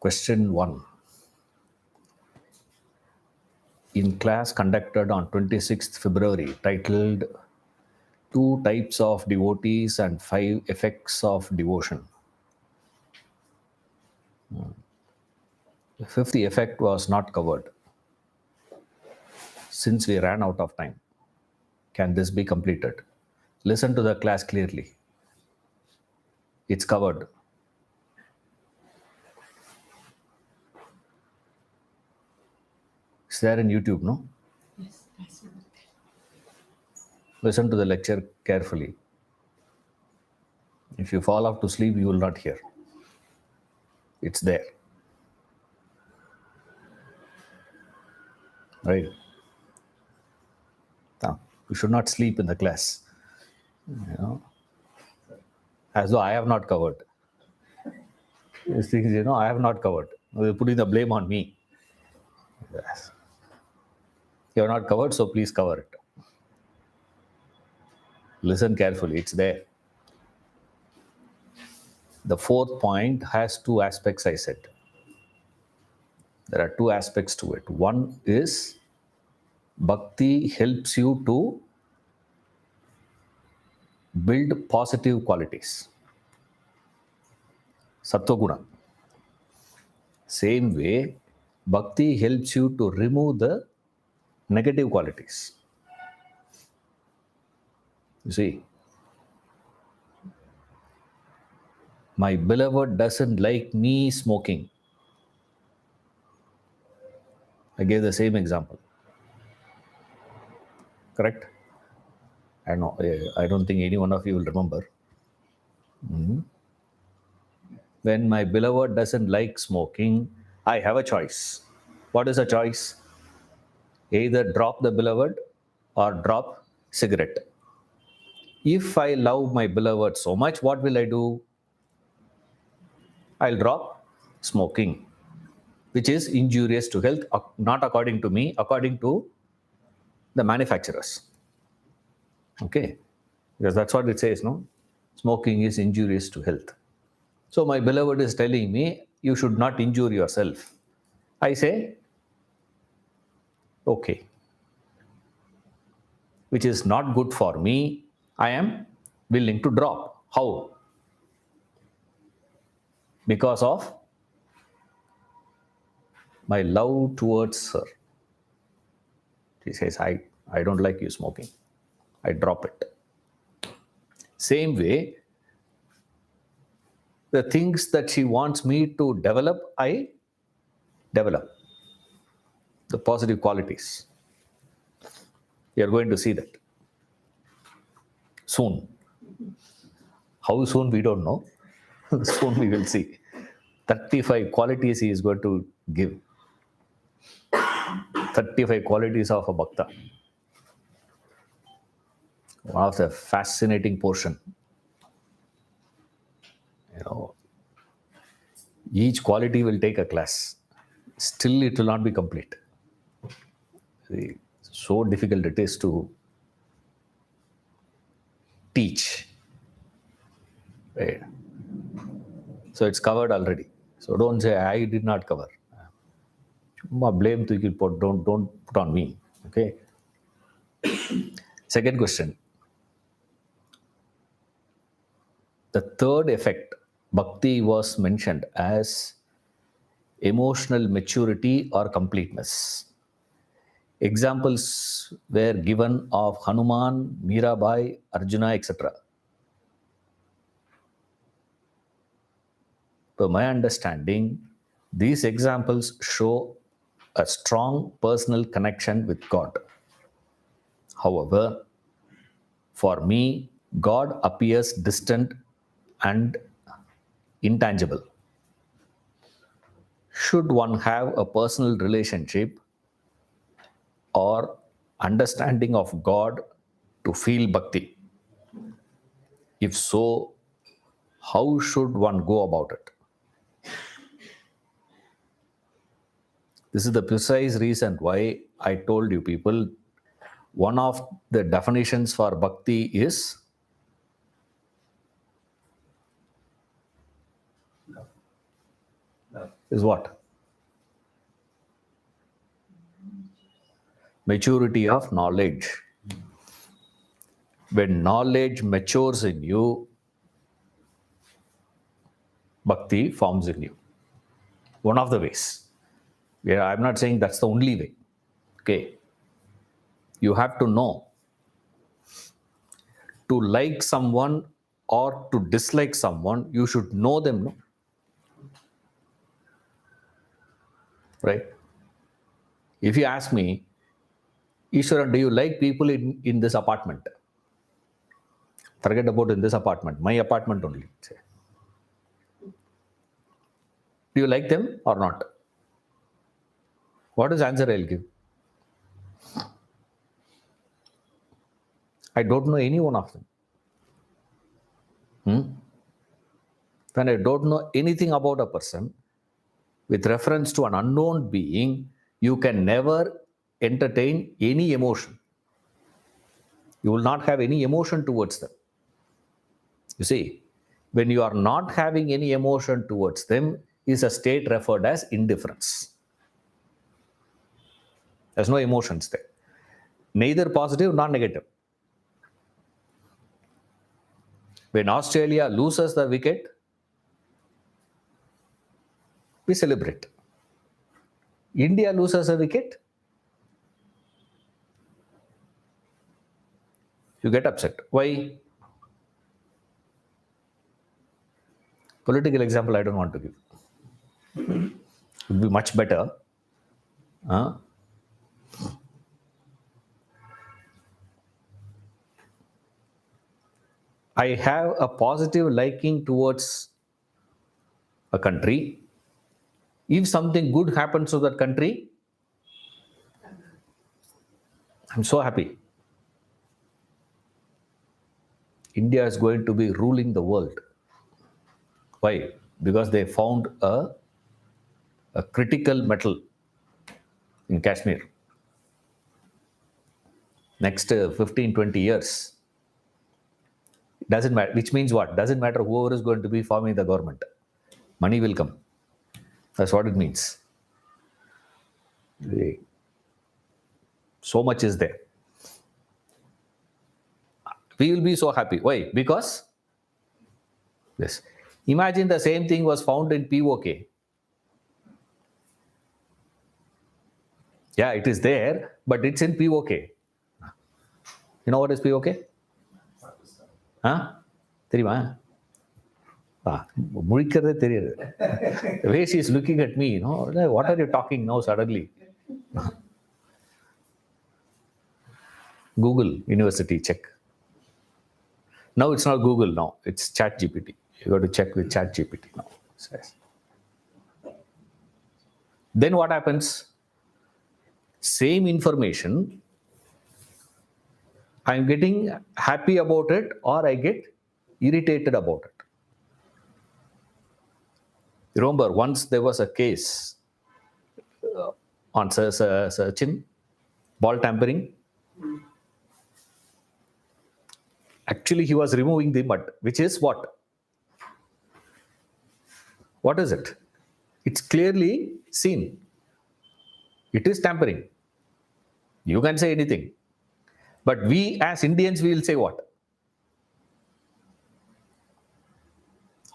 Question 1. In class conducted on 26th February titled Two Types of Devotees and Five Effects of Devotion. The fifth effect was not covered since we ran out of time. Can this be completed? Listen to the class clearly. It's covered. It's there in YouTube, no? Yes, I see. Listen to the lecture carefully. If you fall off to sleep, you will not hear. It's there. Right? Now, you should not sleep in the class. As though I have not covered. These things, I have not covered. They're putting the blame on me. Yes. You have not covered, so please cover it. Listen carefully, it's there. The fourth point has two aspects, I said. There are two aspects to it. One is bhakti helps you to build positive qualities. Sattva guna. Same way, bhakti helps you to remove the negative qualities. You see, my beloved doesn't like me smoking. I gave the same example. Correct? I don't think any one of you will remember. When my beloved doesn't like smoking, I have a choice. What is a choice? Either drop the beloved or drop cigarette. If I love my beloved so much, what will I do? I'll drop smoking, which is injurious to health, not according to me, according to the manufacturers. Okay? Because that's what it says, no? Smoking is injurious to health. So my beloved is telling me, you should not injure yourself. I say, okay. Which is not good for me, I am willing to drop. How? Because of my love towards her. She says, I don't like you smoking. I drop it. Same way, the things that she wants me to develop, I develop. The positive qualities. You are going to see that soon. How soon, we don't know. Soon we will see. 35 qualities he is going to give. 35 qualities of a bhakta. One of the fascinating portion. Each quality will take a class. Still it will not be complete. See, so difficult it is to teach. Right? So it's covered already. So don't say, I did not cover. Blame don't put on me. Okay. Second question. The third effect, bhakti was mentioned as emotional maturity or completeness. Examples were given of Hanuman, Mirabai, Arjuna, etc. To my understanding, these examples show a strong personal connection with God. However, for me, God appears distant and intangible. Should one have a personal relationship or understanding of God to feel bhakti? If so, how should one go about it? This is the precise reason why I told you people, one of the definitions for bhakti is is what? Maturity of knowledge. When knowledge matures in you, bhakti forms in you. One of the ways. Yeah, I'm not saying that's the only way. Okay. You have to know. To like someone or to dislike someone, you should know them, no? Right? If you ask me, Ishwara, do you like people in this apartment? Forget about in this apartment, my apartment only. Say. Do you like them or not? What is the answer I'll give? I don't know any one of them. When I don't know anything about a person, with reference to an unknown being, you can never entertain any emotion. You will not have any emotion towards them. You see, when you are not having any emotion towards them, is a state referred as indifference. There's no emotions there. Neither positive nor negative. When Australia loses the wicket, we celebrate. India loses a wicket, you get upset. Why? Political example I don't want to give. It would be much better. I have a positive liking towards a country. If something good happens to that country, I'm so happy. India is going to be ruling the world. Why? Because they found a critical metal in Kashmir. Next 15, 20 years. Doesn't matter. Which means what? Doesn't matter whoever is going to be forming the government. Money will come. That's what it means. So much is there. We will be so happy. Why? Because, yes. Imagine the same thing was found in POK. Yeah, it is there, but it's in POK. You know what is POK? தெரியுமா? முழிக்கிறதே தெரியாது. The way she is looking at me, you know, what are you talking now suddenly? Google University, check. Now it's not Google now, it's ChatGPT. You got to check with ChatGPT now. Then what happens? Same information, I'm getting happy about it or I get irritated about it. Remember, once there was a case on Sachin, ball tampering. Actually, he was removing the mud, which is what? What is it? It's clearly seen. It is tampering. You can say anything. But we as Indians, we will say what?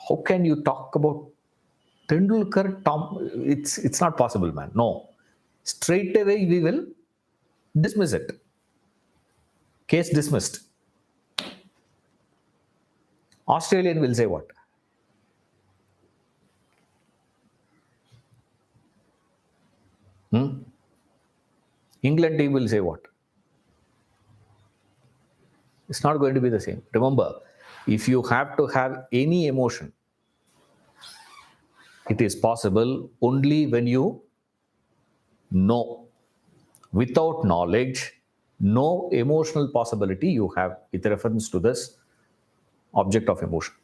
How can you talk about Tendulkar, Tom? It's not possible, man. No. Straight away we will dismiss it. Case dismissed. Australian will say what? England team will say what? It's not going to be the same. Remember, if you have to have any emotion, it is possible only when you know. Without knowledge, no emotional possibility you have with reference to this object of emotion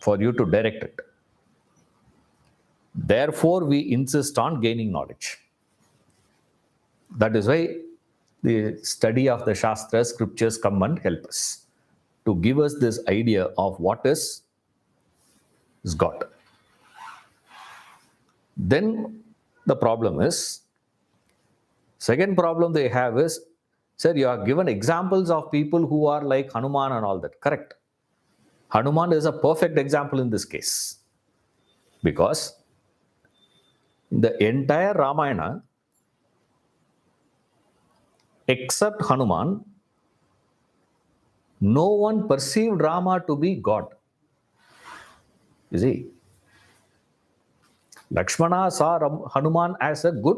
for you to direct it. Therefore, we insist on gaining knowledge. That is why the study of the Shastras, scriptures come and help us to give us this idea of what is God. Then the problem is, second problem they have is, sir, you are given examples of people who are like Hanuman and all that. Correct. Hanuman is a perfect example in this case. Because the entire Ramayana, except Hanuman, no one perceived Rama to be God. You see, Lakshmana saw Hanuman as a good,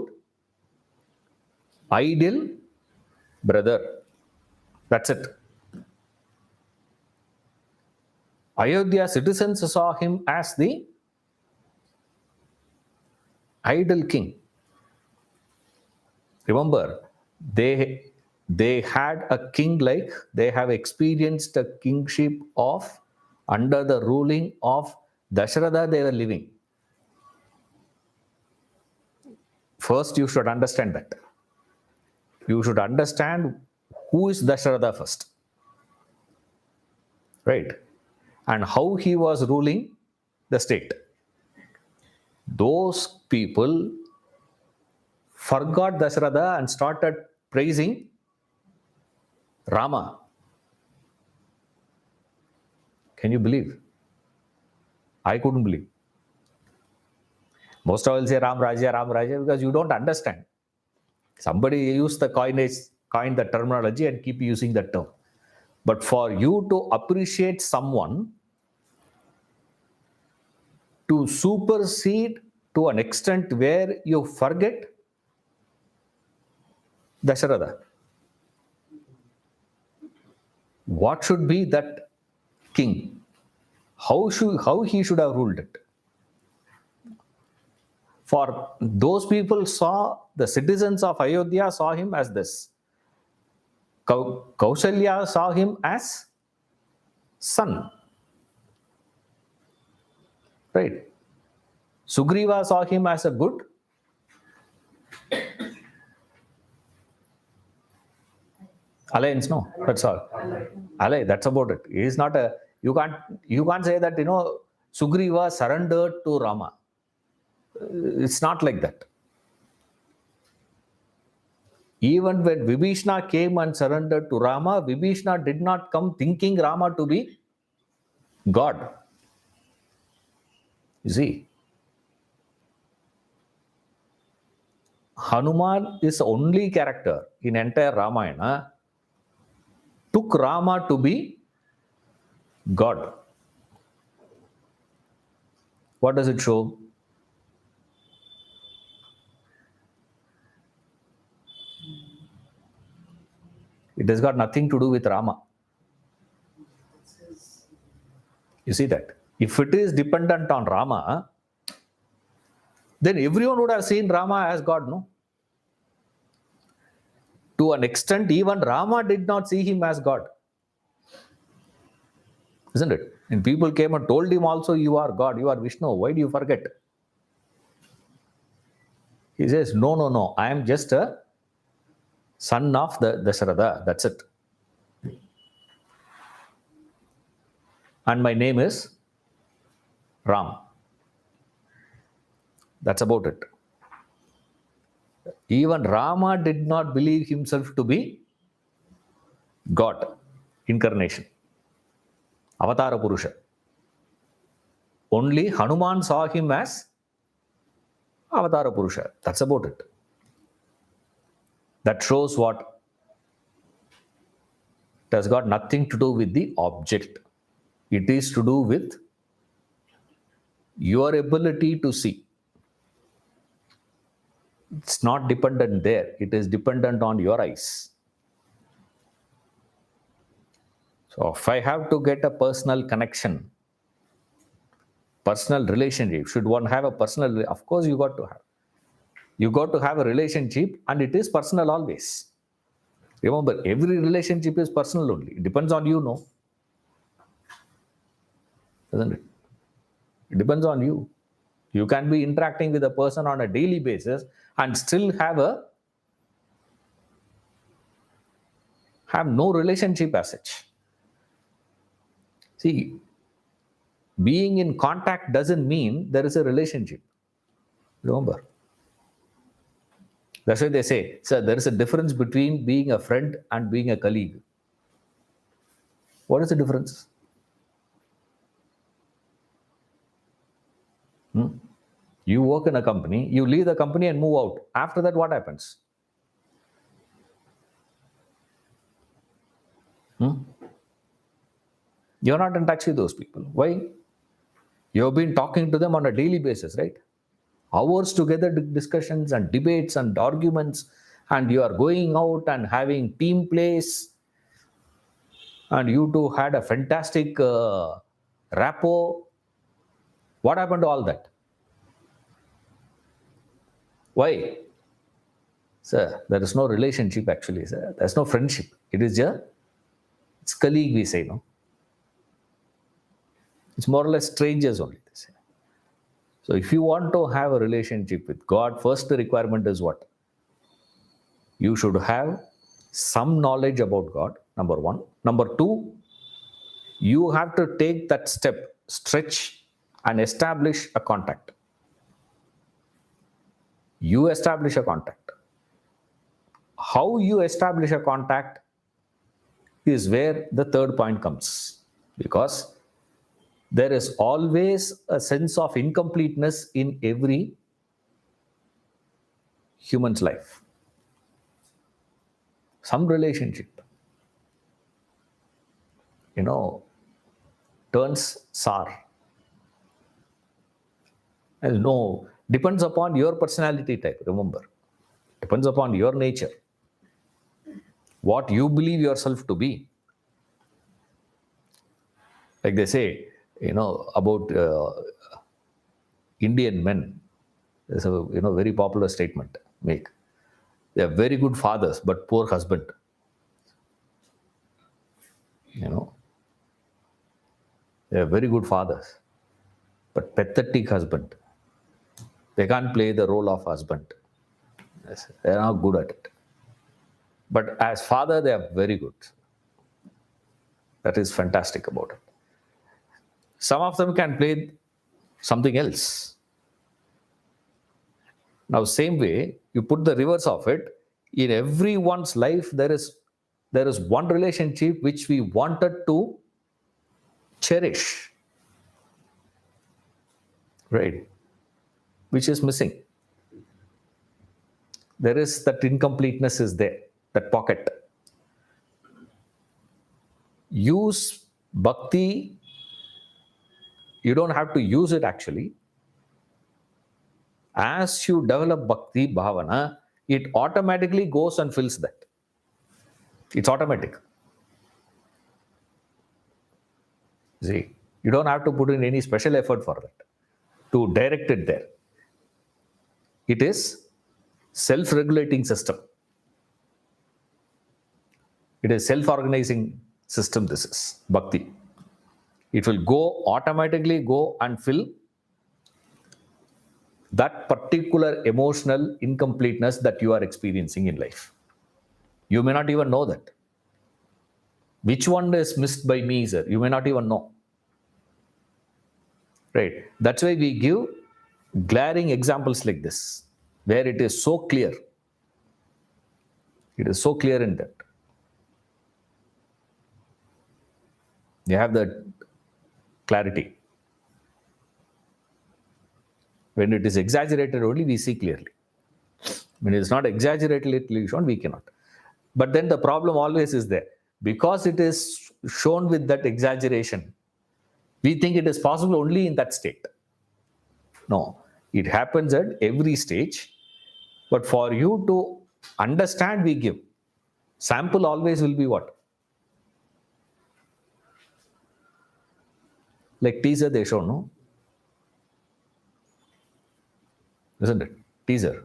ideal brother. That's it. Ayodhya citizens saw him as the ideal king. Remember, they had a king like they have experienced a kingship of under the ruling of Dasharatha they were living. First, you should understand that. You should understand who is Dasharatha first. Right? And how he was ruling the state. Those people forgot Dasharatha and started praising Rama. Can you believe? I couldn't believe. Most of will say Ram Raja because you don't understand. Somebody used the coined the terminology and keep using that term. But for you to appreciate someone, to supersede to an extent where you forget Dasharatha, what should be that king? How he should have ruled it? For those people saw, the citizens of Ayodhya saw him as this. Kausalya saw him as son. Right? Sugriva saw him as a good alliance. No, that's all. Ally, that's about it. He is not a. You can't say that Sugriva surrendered to Rama. It's not like that. Even when Vibhishna came and surrendered to Rama, Vibhishna did not come thinking Rama to be God. You see, Hanuman is the only character in entire Ramayana took Rama to be God. What does it show? It has got nothing to do with Rama. You see that? If it is dependent on Rama, then everyone would have seen Rama as God, no? To an extent, even Rama did not see him as God. Isn't it? And people came and told him also, you are God, you are Vishnu. Why do you forget? He says, no, I am just a son of the Dasharatha. That's it. And my name is Ram. That's about it. Even Rama did not believe himself to be God, incarnation, Avatara Purusha. Only Hanuman saw him as Avatara Purusha. That's about it. That shows what? It has got nothing to do with the object. It is to do with your ability to see. It's not dependent there. It is dependent on your eyes. So if I have to get a personal connection, personal relationship, should one have a personal? Of course, you got to have. You got to have a relationship, and it is personal always. Remember, every relationship is personal only. It depends on you, no? Doesn't it? It depends on you. You can be interacting with a person on a daily basis and still have no relationship as such. See, being in contact doesn't mean there is a relationship. Remember. That's why they say, sir, there is a difference between being a friend and being a colleague. What is the difference? You work in a company, you leave the company and move out. After that, what happens? You're not in touch with those people. Why? You've been talking to them on a daily basis, right? Hours together, discussions and debates and arguments, and you are going out and having team plays, and you two had a fantastic rapport. What happened to all that? Why? Sir, there is no relationship actually, sir. There's no friendship. It's colleague, we say, no? It's more or less strangers only, they say. So if you want to have a relationship with God, first the requirement is what? You should have some knowledge about God, number one. Number two, you have to take that step, stretch, and establish a contact. You establish a contact. How you establish a contact is where the third point comes. Because there is always a sense of incompleteness in every human's life. Some relationship, turns sour. And no, depends upon your personality type, remember. Depends upon your nature. What you believe yourself to be. Like they say, about Indian men. There's a very popular statement make. They are very good fathers, but poor husband. They are very good fathers, but pathetic husband. They can't play the role of husband. Yes, they are not good at it. But as father, they are very good. That is fantastic about it. Some of them can play something else. Now, same way, you put the reverse of it. In everyone's life, there is one relationship which we wanted to cherish, right? Which is missing. There is that incompleteness is there, that pocket. Use bhakti. You don't have to use it actually. As you develop bhakti bhavana, it automatically goes and fills that. It's automatic. See, you don't have to put in any special effort for that to direct it there. It is self-regulating system. It is self-organizing system. This is bhakti. It will automatically go and fill that particular emotional incompleteness that you are experiencing in life. You may not even know that. Which one is missed by me, sir? You may not even know. Right? That's why we give glaring examples like this, where it is so clear. It is so clear in that. You have that clarity. When it is exaggerated only, we see clearly. When it is not exaggeratedly shown, we cannot. But then the problem always is there. Because it is shown with that exaggeration, we think it is possible only in that state. No, it happens at every stage. But for you to understand, we give. Sample always will be what? Like teaser they show, no? Isn't it? Teaser.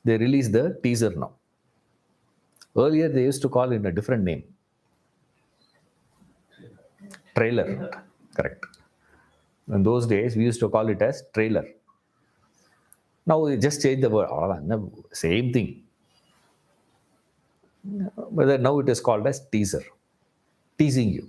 They release the teaser now. Earlier they used to call it a different name. Trailer. Correct. In those days, we used to call it as trailer. Now we just change the word. Same thing. But now it is called as teaser. Teasing you.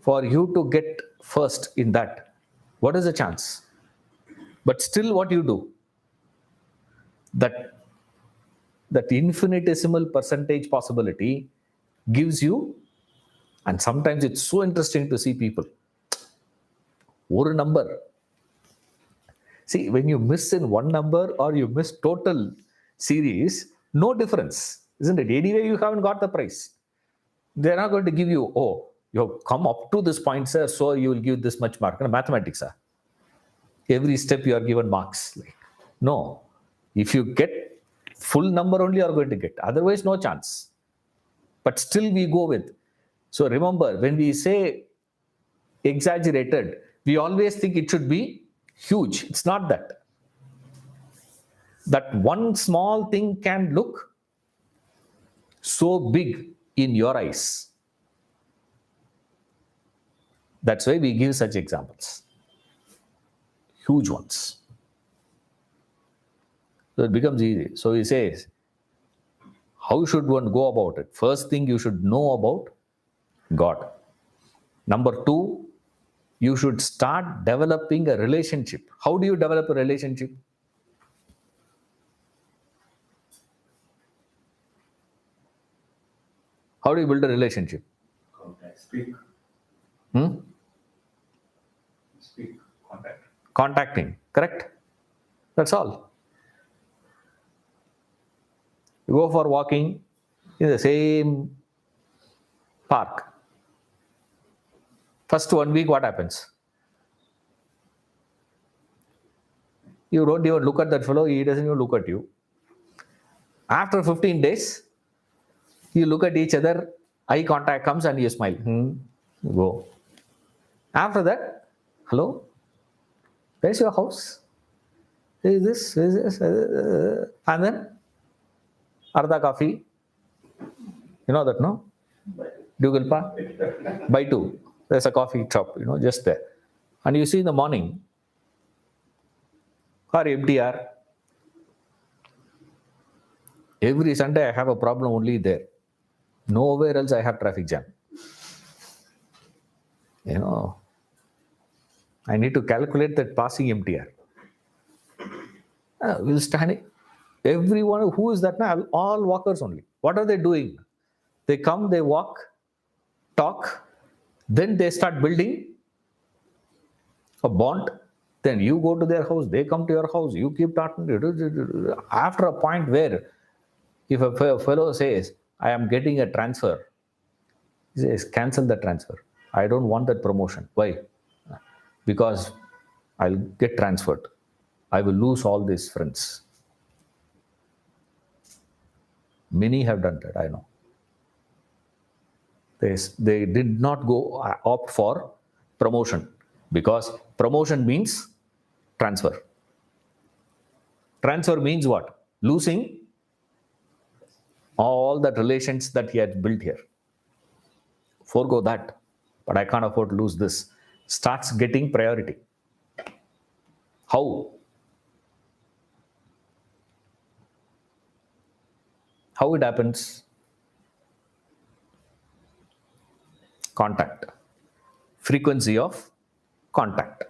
for you to get first in that, what is the chance? But still, what you do, that infinitesimal percentage possibility gives you, and sometimes it's so interesting to see people, one number. See, when you miss in one number or you miss total series, no difference, isn't it? Anyway, you haven't got the prize. They're not going to give you, oh, you have come up to this point, sir, so you will give this much mark. Mathematics, sir. Every step you are given marks. Like, no. If you get full number only, you are going to get. Otherwise, no chance. But still we go with. So remember, when we say exaggerated, we always think it should be huge. It's not that. That one small thing can look so big in your eyes. That's why we give such examples. Huge ones. So it becomes easy. So he says, how should one go about it? First thing, you should know about God. Number two, you should start developing a relationship. How do you develop a relationship? How do you build a relationship? Speak. Hmm? Speak. Contact. Contacting, correct? That's all. You go for walking in the same park. First 1 week, what happens? You don't even look at that fellow, he doesn't even look at you. After 15 days, you look at each other, eye contact comes and you smile. You go. After that, hello? Where's your house? Is this? And then, Arda coffee. You know that, no? Dugalpa? Buy two. There's a coffee shop, just there. And you see in the morning, or MTR. Every Sunday I have a problem only there. Nowhere else I have traffic jam. I need to calculate that passing MTR. We'll stand. Everyone, who is that now? All walkers only. What are they doing? They come, they walk, talk, then they start building a bond. Then you go to their house, they come to your house, you keep talking. After a point where, if a fellow says, I am getting a transfer, he says, cancel the transfer. I don't want that promotion. Why? Because I'll get transferred. I will lose all these friends. Many have done that, I know. They did not go opt for promotion, because promotion means transfer. Transfer means what? Losing all the relations that he had built here. Forgo that. But I can't afford to lose this. Starts getting priority. How? How it happens? Contact. Frequency of contact.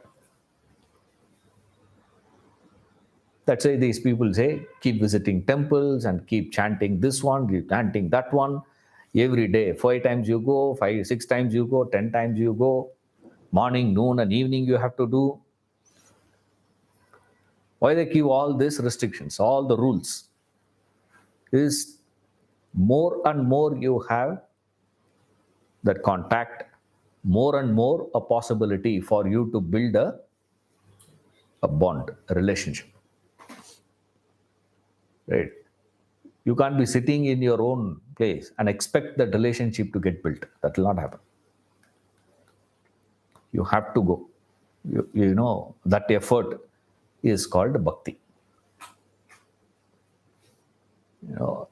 That's why these people say, keep visiting temples and keep chanting this one, keep chanting that one. Every day, 5 times you go, 6 times you go, 10 times you go. Morning, noon and evening you have to do. Why they give all these restrictions, all the rules? Is more and more you have that contact, more and more a possibility for you to build a bond, a relationship. Right? You can't be sitting in your own place and expect that relationship to get built. That will not happen. You have to go. You know, that effort is called bhakti.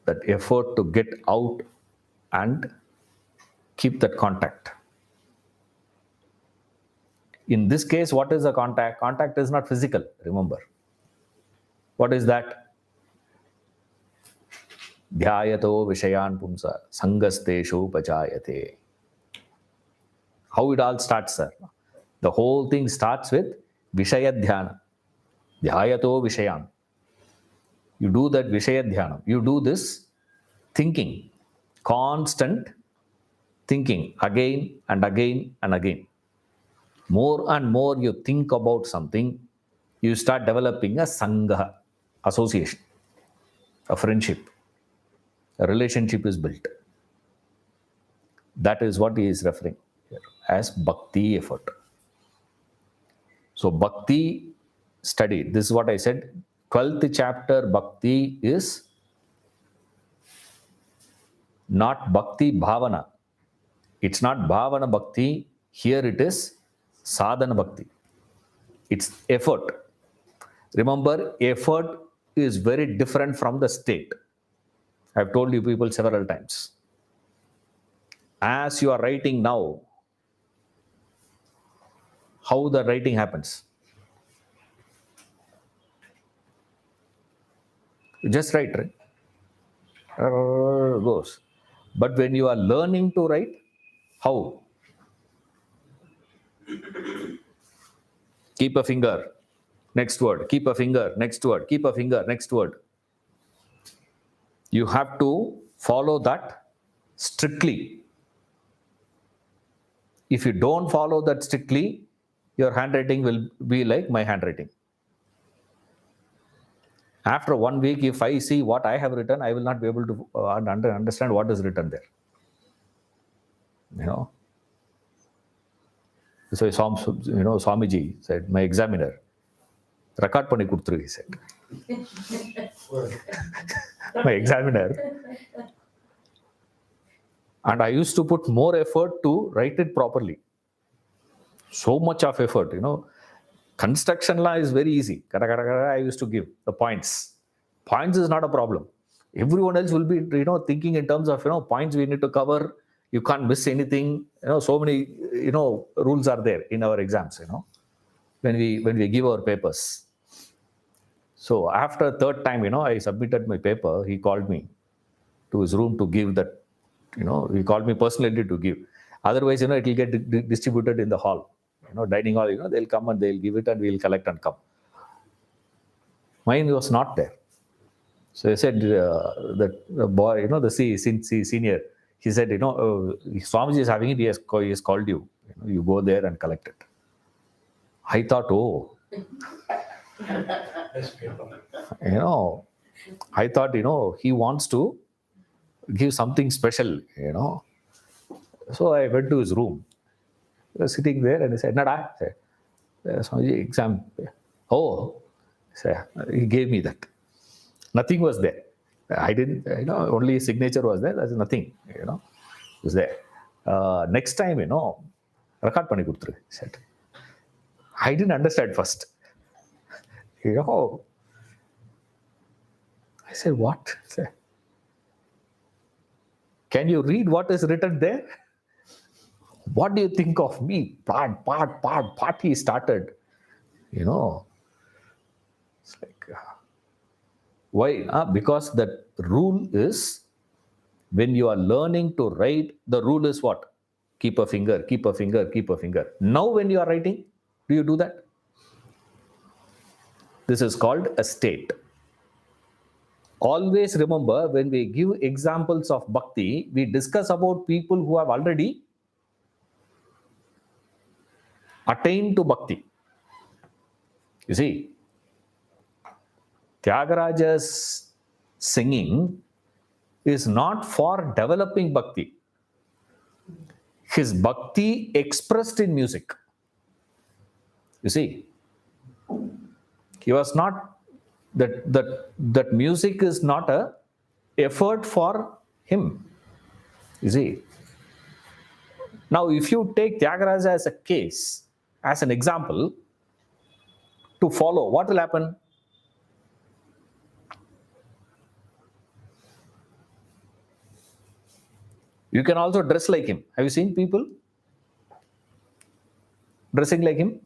That effort to get out and keep that contact. In this case, what is the contact? Contact is not physical, remember. What is that? Dhyayato vishayan pumsa sangasteshu pachayate. How it all starts, sir? The whole thing starts with Vishaya Dhyana. Dhyayato Vishayan. You do that Vishaya Dhyana. You do this thinking, constant thinking again and again and again. More and more you think about something, you start developing a Sangha, association, a friendship, a relationship is built. That is what he is referring here as bhakti effort. So bhakti study, this is what I said, 12th chapter bhakti is not bhakti bhavana. It's not bhavana bhakti, here it is sadhana bhakti. It's effort. Remember, effort is very different from the state. I've told you people several times. As you are writing now, how the writing happens? You just write, right? Goes. But when you are learning to write, how? Keep a finger, next word, keep a finger, next word, keep a finger, next word. You have to follow that strictly. If you don't follow that strictly, your handwriting will be like my handwriting. After 1 week, if I see what I have written, I will not be able to understand what is written there. You know. So Swamiji said, my examiner, record panni kudutru, he said. My examiner. And I used to put more effort to write it properly. So much of effort, Construction law is very easy. I used to give the points. Points is not a problem. Everyone else will be, thinking in terms of, points we need to cover. You can't miss anything. So many, rules are there in our exams, when we give our papers. So after third time, I submitted my paper. He called me to his room to give that, he called me personally to give. Otherwise, it will get distributed in the hall. Dining hall, they'll come and they'll give it and we'll collect and come. Mine was not there. So I said, that the boy, the senior, he said, Swamiji is having it, he has called you. You go there and collect it. I thought, I thought, he wants to give something special, So I went to his room. He was sitting there and he said, Nada, Swamiji, exam. Oh, he gave me that. Nothing was there. I didn't, only signature was there. There's nothing, was there. Next time, record panni kudutru, he said. I didn't understand first. I said, what? Can you read what is written there? What do you think of me? Part, he started. It's like, why? Because that rule is, when you are learning to write, the rule is what? Keep a finger, keep a finger, keep a finger. Now when you are writing, do you do that? This is called a state. Always remember, when we give examples of bhakti, we discuss about people who have already attained to bhakti. You see, Tyagaraja's singing is not for developing bhakti. His bhakti expressed in music. You see, he was not, that music is not a effort for him. You see. Now, if you take Tyagaraja as a case, as an example, to follow, what will happen? You can also dress like him. Have you seen people dressing like him?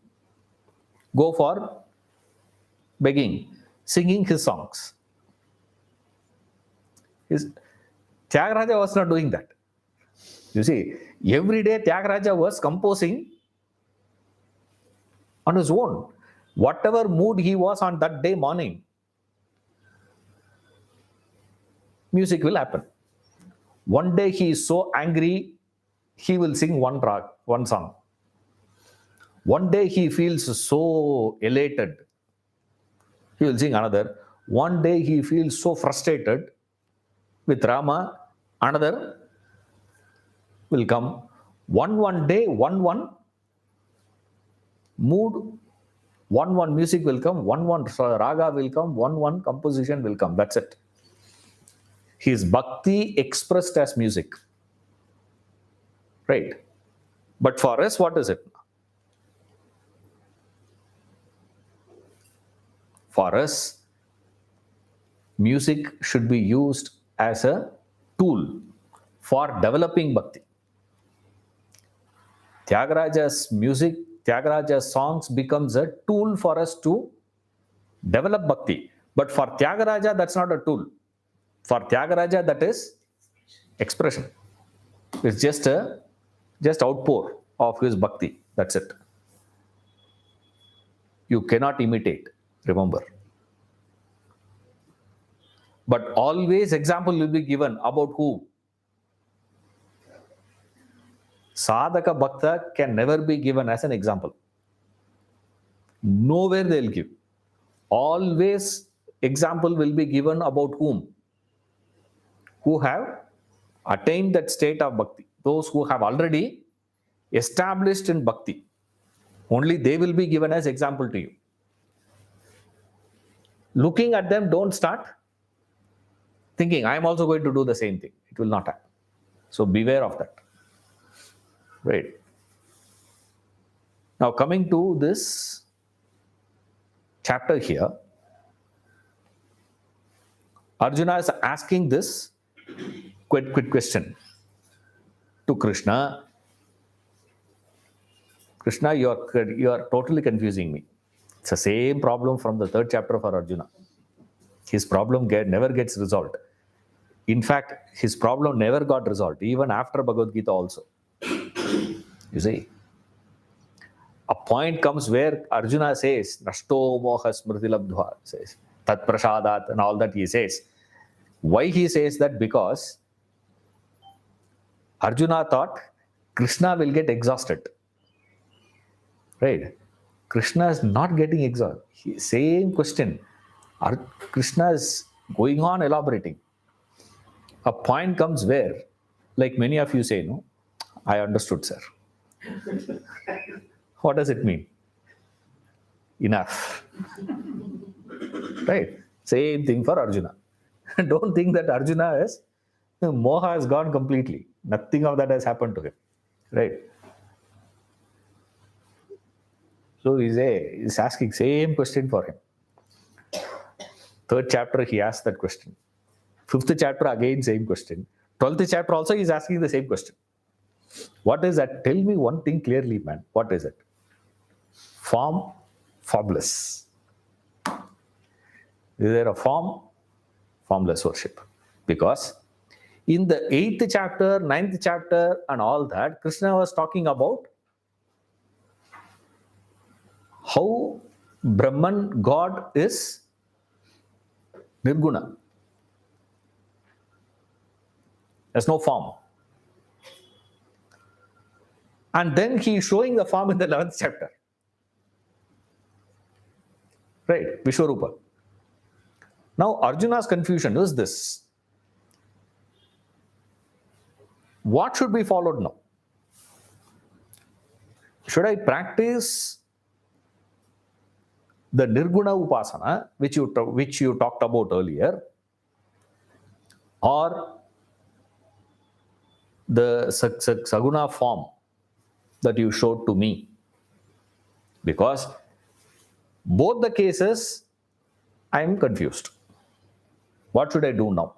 Go for begging, singing his songs. Tyagaraja was not doing that. You see, every day Tyagaraja was composing on his own. Whatever mood he was on that day morning, music will happen. One day he is so angry, he will sing one song. One day he feels so elated, he will sing another. One day he feels so frustrated with Rama, another will come. One day, one mood, one music will come, one raga will come, one composition will come. That's it. His bhakti expressed as music. Right? But for us, what is it? For us, music should be used as a tool for developing bhakti. Tyagaraja's music, Tyagaraja's songs becomes a tool for us to develop bhakti. But for Tyagaraja, that's not a tool. For Tyagaraja, that is expression. It's just outpour of his bhakti. That's it. You cannot imitate, remember. But always example will be given about who? Sadhaka Bhakta can never be given as an example. Nowhere they'll give. Always example will be given about whom? Who have attained that state of bhakti. Those who have already established in bhakti. Only they will be given as example to you. Looking at them, don't start thinking, I am also going to do the same thing. It will not happen. So beware of that. Right. Now coming to this chapter here, Arjuna is asking this quick question to Krishna. Krishna, you are totally confusing me. It's the same problem from the 3rd chapter for Arjuna. His problem never gets resolved. In fact, his problem never got resolved, even after Bhagavad Gita also. You see, a point comes where Arjuna says, Nashto moha smriti labdhva, says, Tat prasadat, and all that he says. Why he says that? Because Arjuna thought Krishna will get exhausted. Right? Krishna is not getting exhausted. Same question. Krishna is going on elaborating. A point comes where, like many of you say, no, I understood, sir. What does it mean? Enough. Right? Same thing for Arjuna. Don't think that Arjuna moha has gone completely. Nothing of that has happened to him. Right? So he's asking same question for him. 3rd chapter, he asked that question. 5th chapter, again, same question. 12th chapter also, he's asking the same question. What is that? Tell me one thing clearly, man. What is it? Form, formless. Is there a form? Formless worship. Because in the 8th chapter, 9th chapter, and all that, Krishna was talking about how Brahman, God, is Nirguna. There's no form. And then he is showing the form in the 11th chapter. Right? Vishwarupa. Now, Arjuna's confusion is this. What should be followed now? Should I practice the Nirguna Upasana, which you talked about earlier, or the Saguna form that you showed to me? Because both the cases, I am confused. What should I do now?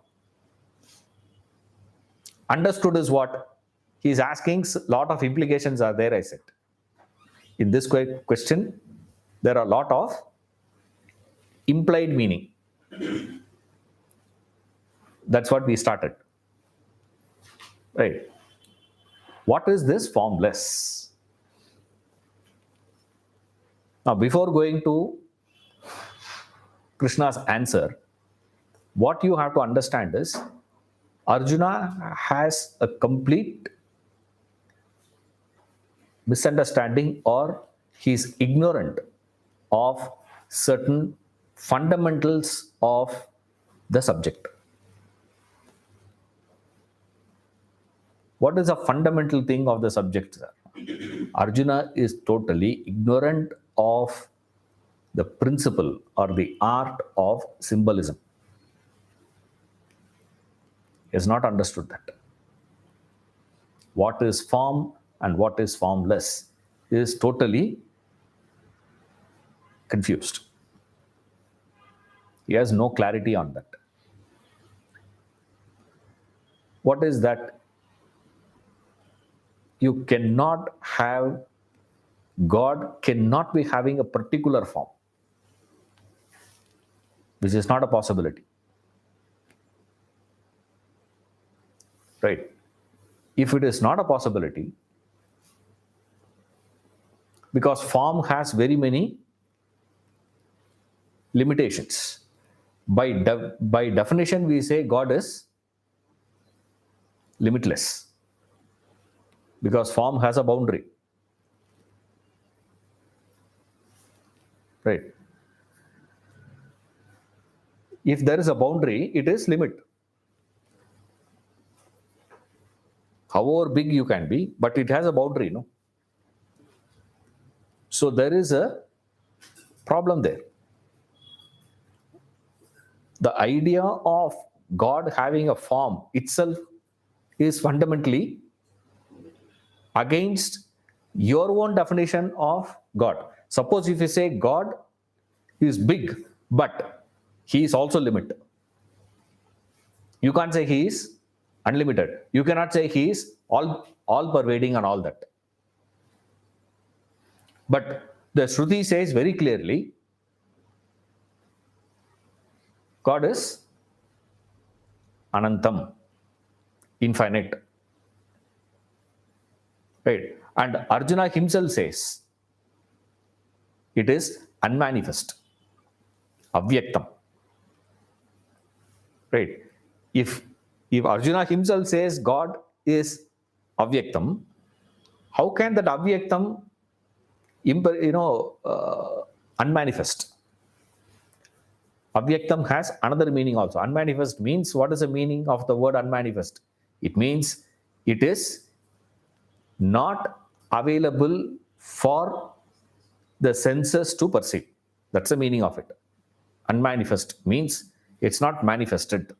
Understood is what? He is asking, a lot of implications are there, I said. In this question, there are a lot of implied meaning. That's what we started. Right? What is this formless? Now, before going to Krishna's answer, what you have to understand is Arjuna has a complete misunderstanding, or he is ignorant of certain fundamentals of the subject. What is a fundamental thing of the subject, sir? Arjuna is totally ignorant of the principle or the art of symbolism. He has not understood that. What is form and what is formless is totally confused. He has no clarity on that. What is that? You cannot have, God cannot be having a particular form, which is not a possibility. Right? If it is not a possibility, because form has very many limitations. By definition, we say God is limitless, because form has a boundary. Right? If there is a boundary, it is limit. However big you can be, but it has a boundary, no? So there is a problem there. The idea of God having a form itself is fundamentally against your own definition of God. Suppose if you say God is big, but he is also limited. You can't say he is unlimited. You cannot say he is all pervading and all that. But the Shruti says very clearly, God is Anantam, infinite. Right? And Arjuna himself says, it is unmanifest, avyaktam. Right? If Arjuna himself says God is avyaktam, how can that avyaktam unmanifest? Avyaktam has another meaning also. Unmanifest means, what is the meaning of the word unmanifest? It means it is not available for the senses to perceive. That's the meaning of it. Unmanifest means it's not manifested.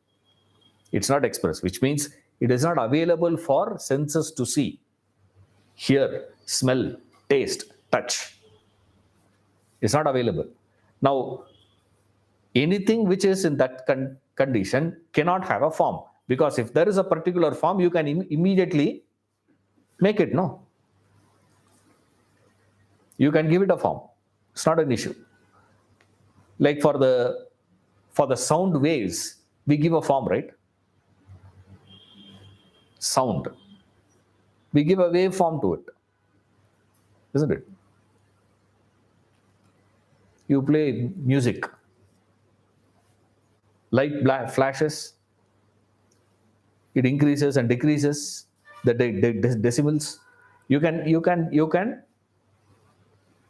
It's not expressed, which means it is not available for senses to see, hear, smell, taste, touch. It's not available. Now, anything which is in that condition cannot have a form, because if there is a particular form, you can immediately make it, no? You can give it a form. It's not an issue. Like for the sound waves, we give a form, right? Sound. We give a waveform to it. Isn't it? You play music. Light flashes. It increases and decreases the decimals. You can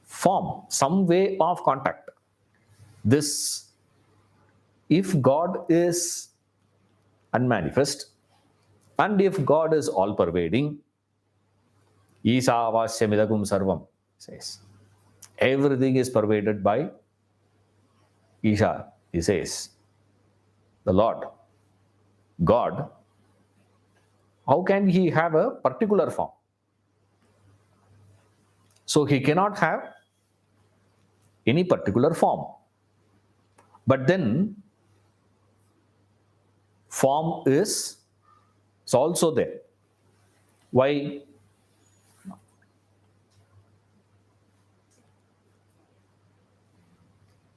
form some way of contact. This, if God is unmanifest, and if God is all pervading, Isa avasyamidagum sarvam says, everything is pervaded by Isha, he says, the Lord, God. How can he have a particular form? So he cannot have any particular form. But then form is also there. Why?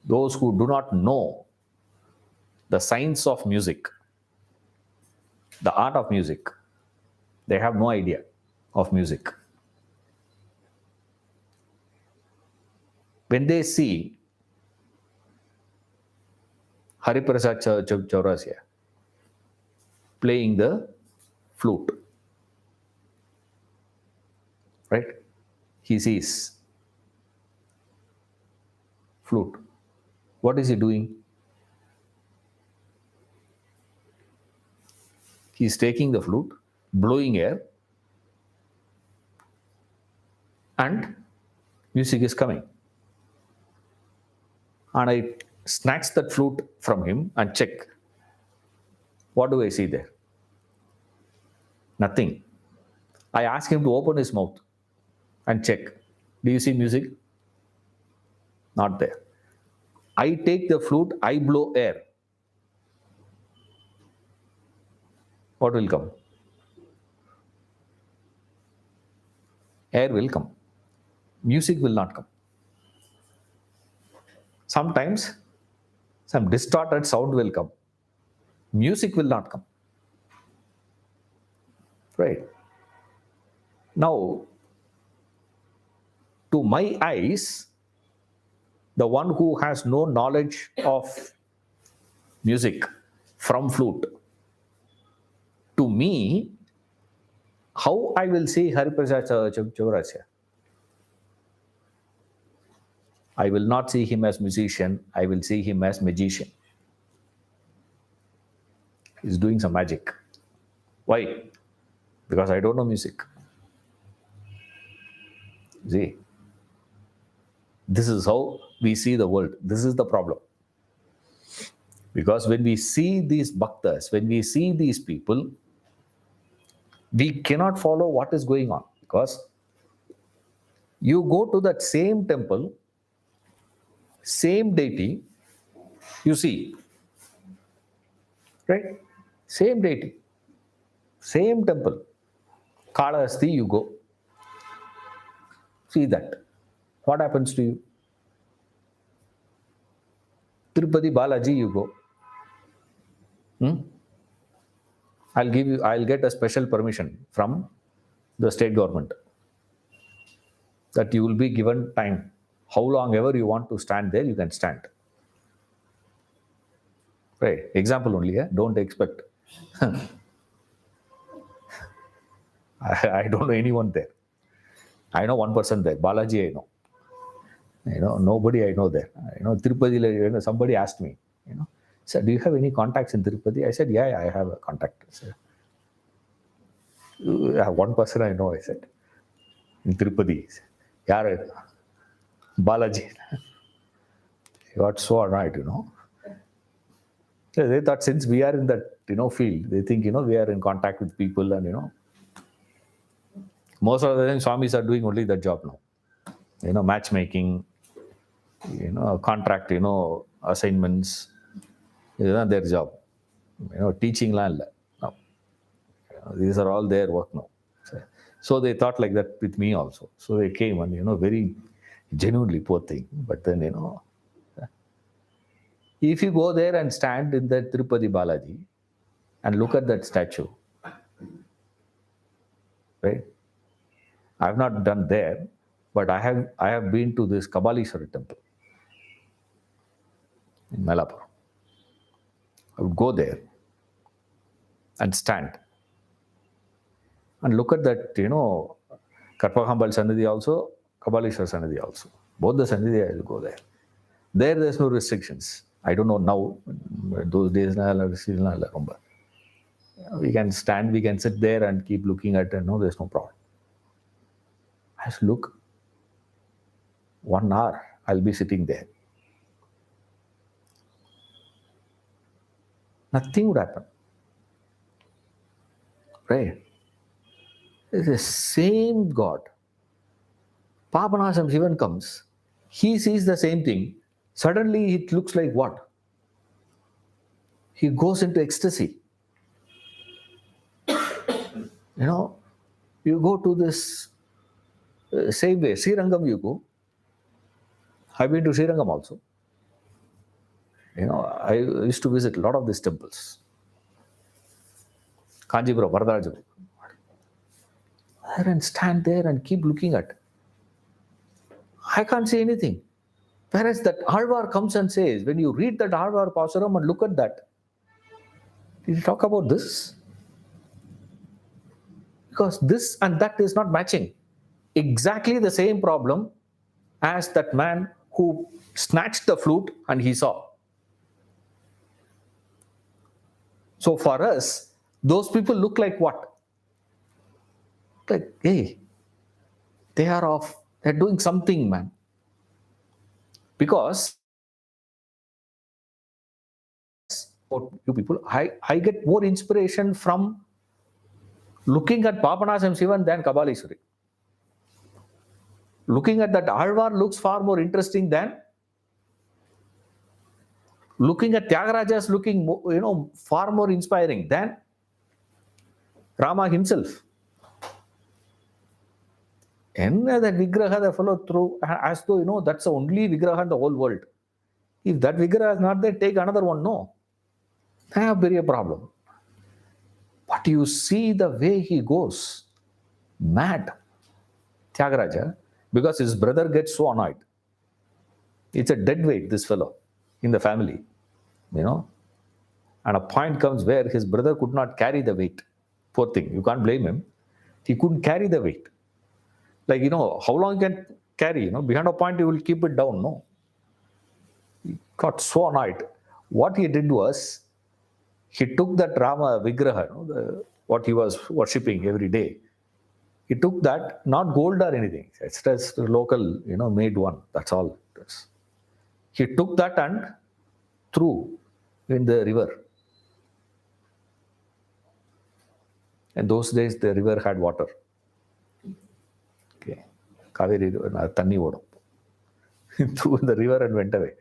Those who do not know the science of music, the art of music, they have no idea. of music. When they see Hariprasad Chaurasia playing the flute, right? He sees flute. What is he doing? He's taking the flute, blowing air, and music is coming. And I snatch that flute from him and check. What do I see there? Nothing. I ask him to open his mouth and check. Do you see music? Not there. I take the flute, I blow air. What will come? Air will come. Music will not come. Sometimes some distorted sound will come. Music will not come. Right? Now, to my eyes, the one who has no knowledge of music from flute, to me, how I will see Hariprasad Chaurasia? I will not see him as musician, I will see him as magician. He's doing some magic. Why? Because I don't know music. See, this is how we see the world. This is the problem. Because when we see these bhaktas, when we see these people, we cannot follow what is going on. Because you go to that same temple, same deity, you see, right? Same deity, same temple. Kalahasti, you go. See that. What happens to you? Tirupati Balaji, you go. I'll get a special permission from the state government that you will be given time. How long ever you want to stand there, you can stand. Right. Example only, don't expect. I don't know anyone there. I know one person there. Balaji, I know. Nobody I know there. Tirupati, somebody asked me, said, do you have any contacts in Tirupati? I said, yeah, I have a contact. I said, one person I know, I said, in Tirupati. Yaar, Balaji. He got so annoyed, So they thought since we are in that, field, they think, we are in contact with people and, most of the time Swamis are doing only that job now. Matchmaking, contract, assignments, their job. Teaching land. No. These are all their work now. So they thought like that with me also. So they came and, very genuinely poor thing. But then, if you go there and stand in the Tirupati Balaji and look at that statue, right? I've not done there, but I have been to this Kabalishwara temple in Malapur. I would go there and stand and look at that, Karpakambal Sannidhi also, Kabalishwara Sannidhi also. Both the Sannidhi, I will go there. There's no restrictions. I don't know now. Those days, we can stand, we can sit there and keep looking at it. No, there's no problem. I just look. 1 hour, I'll be sitting there. Nothing would happen. Right? It's the same God. Papanasam Shivan comes. He sees the same thing. Suddenly it looks like what? He goes into ecstasy. You go to this same way. Srirangam you go. I've been to Srirangam also. I used to visit a lot of these temples. Kanjipura, Varadarajan. there and stand there and keep looking at. I can't say anything. Whereas that Alvar comes and says, when you read that Alvar Pasuram and look at that, did he talk about this? Because this and that is not matching. Exactly the same problem as that man who snatched the flute and he saw. So for us, those people look like what? Like, hey, they're doing something, man. Because you people, I get more inspiration from looking at Papanasam Sivan than Kabalishwari. Looking at that Alvar looks far more interesting than looking at Tyagarajas looking far more inspiring than Rama himself. And that Vigraha, the follow through, as though, that's the only Vigraha in the whole world. If that Vigraha is not there, take another one. No. I have a problem. But you see the way he goes, mad, Tyagaraja, because his brother gets so annoyed. It's a dead weight, this fellow, in the family, And a point comes where his brother could not carry the weight. Poor thing, you can't blame him. He couldn't carry the weight. Like, how long you can carry, behind a point you will keep it down, no? He got so annoyed. What he did was, he took that Rama Vigraha, what he was worshipping every day. He took that, not gold or anything. It's just a local, made one. That's all it is. He took that and threw in the river. And those days, the river had water. Okay. Kaveri river, Tanni Vodam. Threw in the river and went away.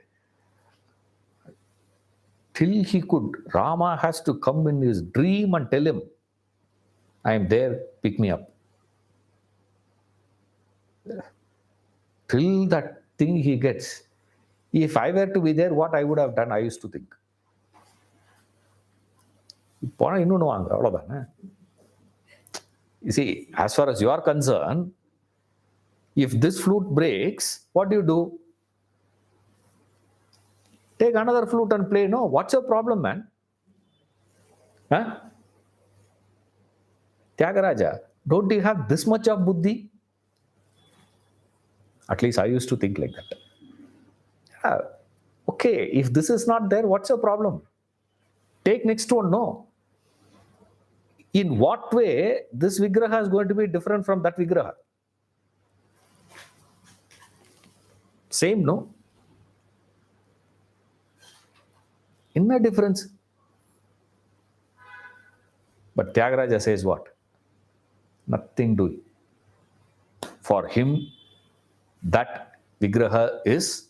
Till he could, Rama has to come in his dream and tell him, I am there, pick me up. Till that thing he gets. If I were to be there, what I would have done, I used to think. You see, as far as you are concerned, if this flute breaks, what do? Take another flute and play. No, what's your problem, man? Huh? Tyagaraja, don't you have this much of buddhi? At least I used to think like that. Yeah. Okay, if this is not there, what's your problem? Take next one, no. In what way this Vigraha is going to be different from that Vigraha? Same, no? In a difference. But Tyagaraja says what? Nothing doing. For him, that Vigraha is,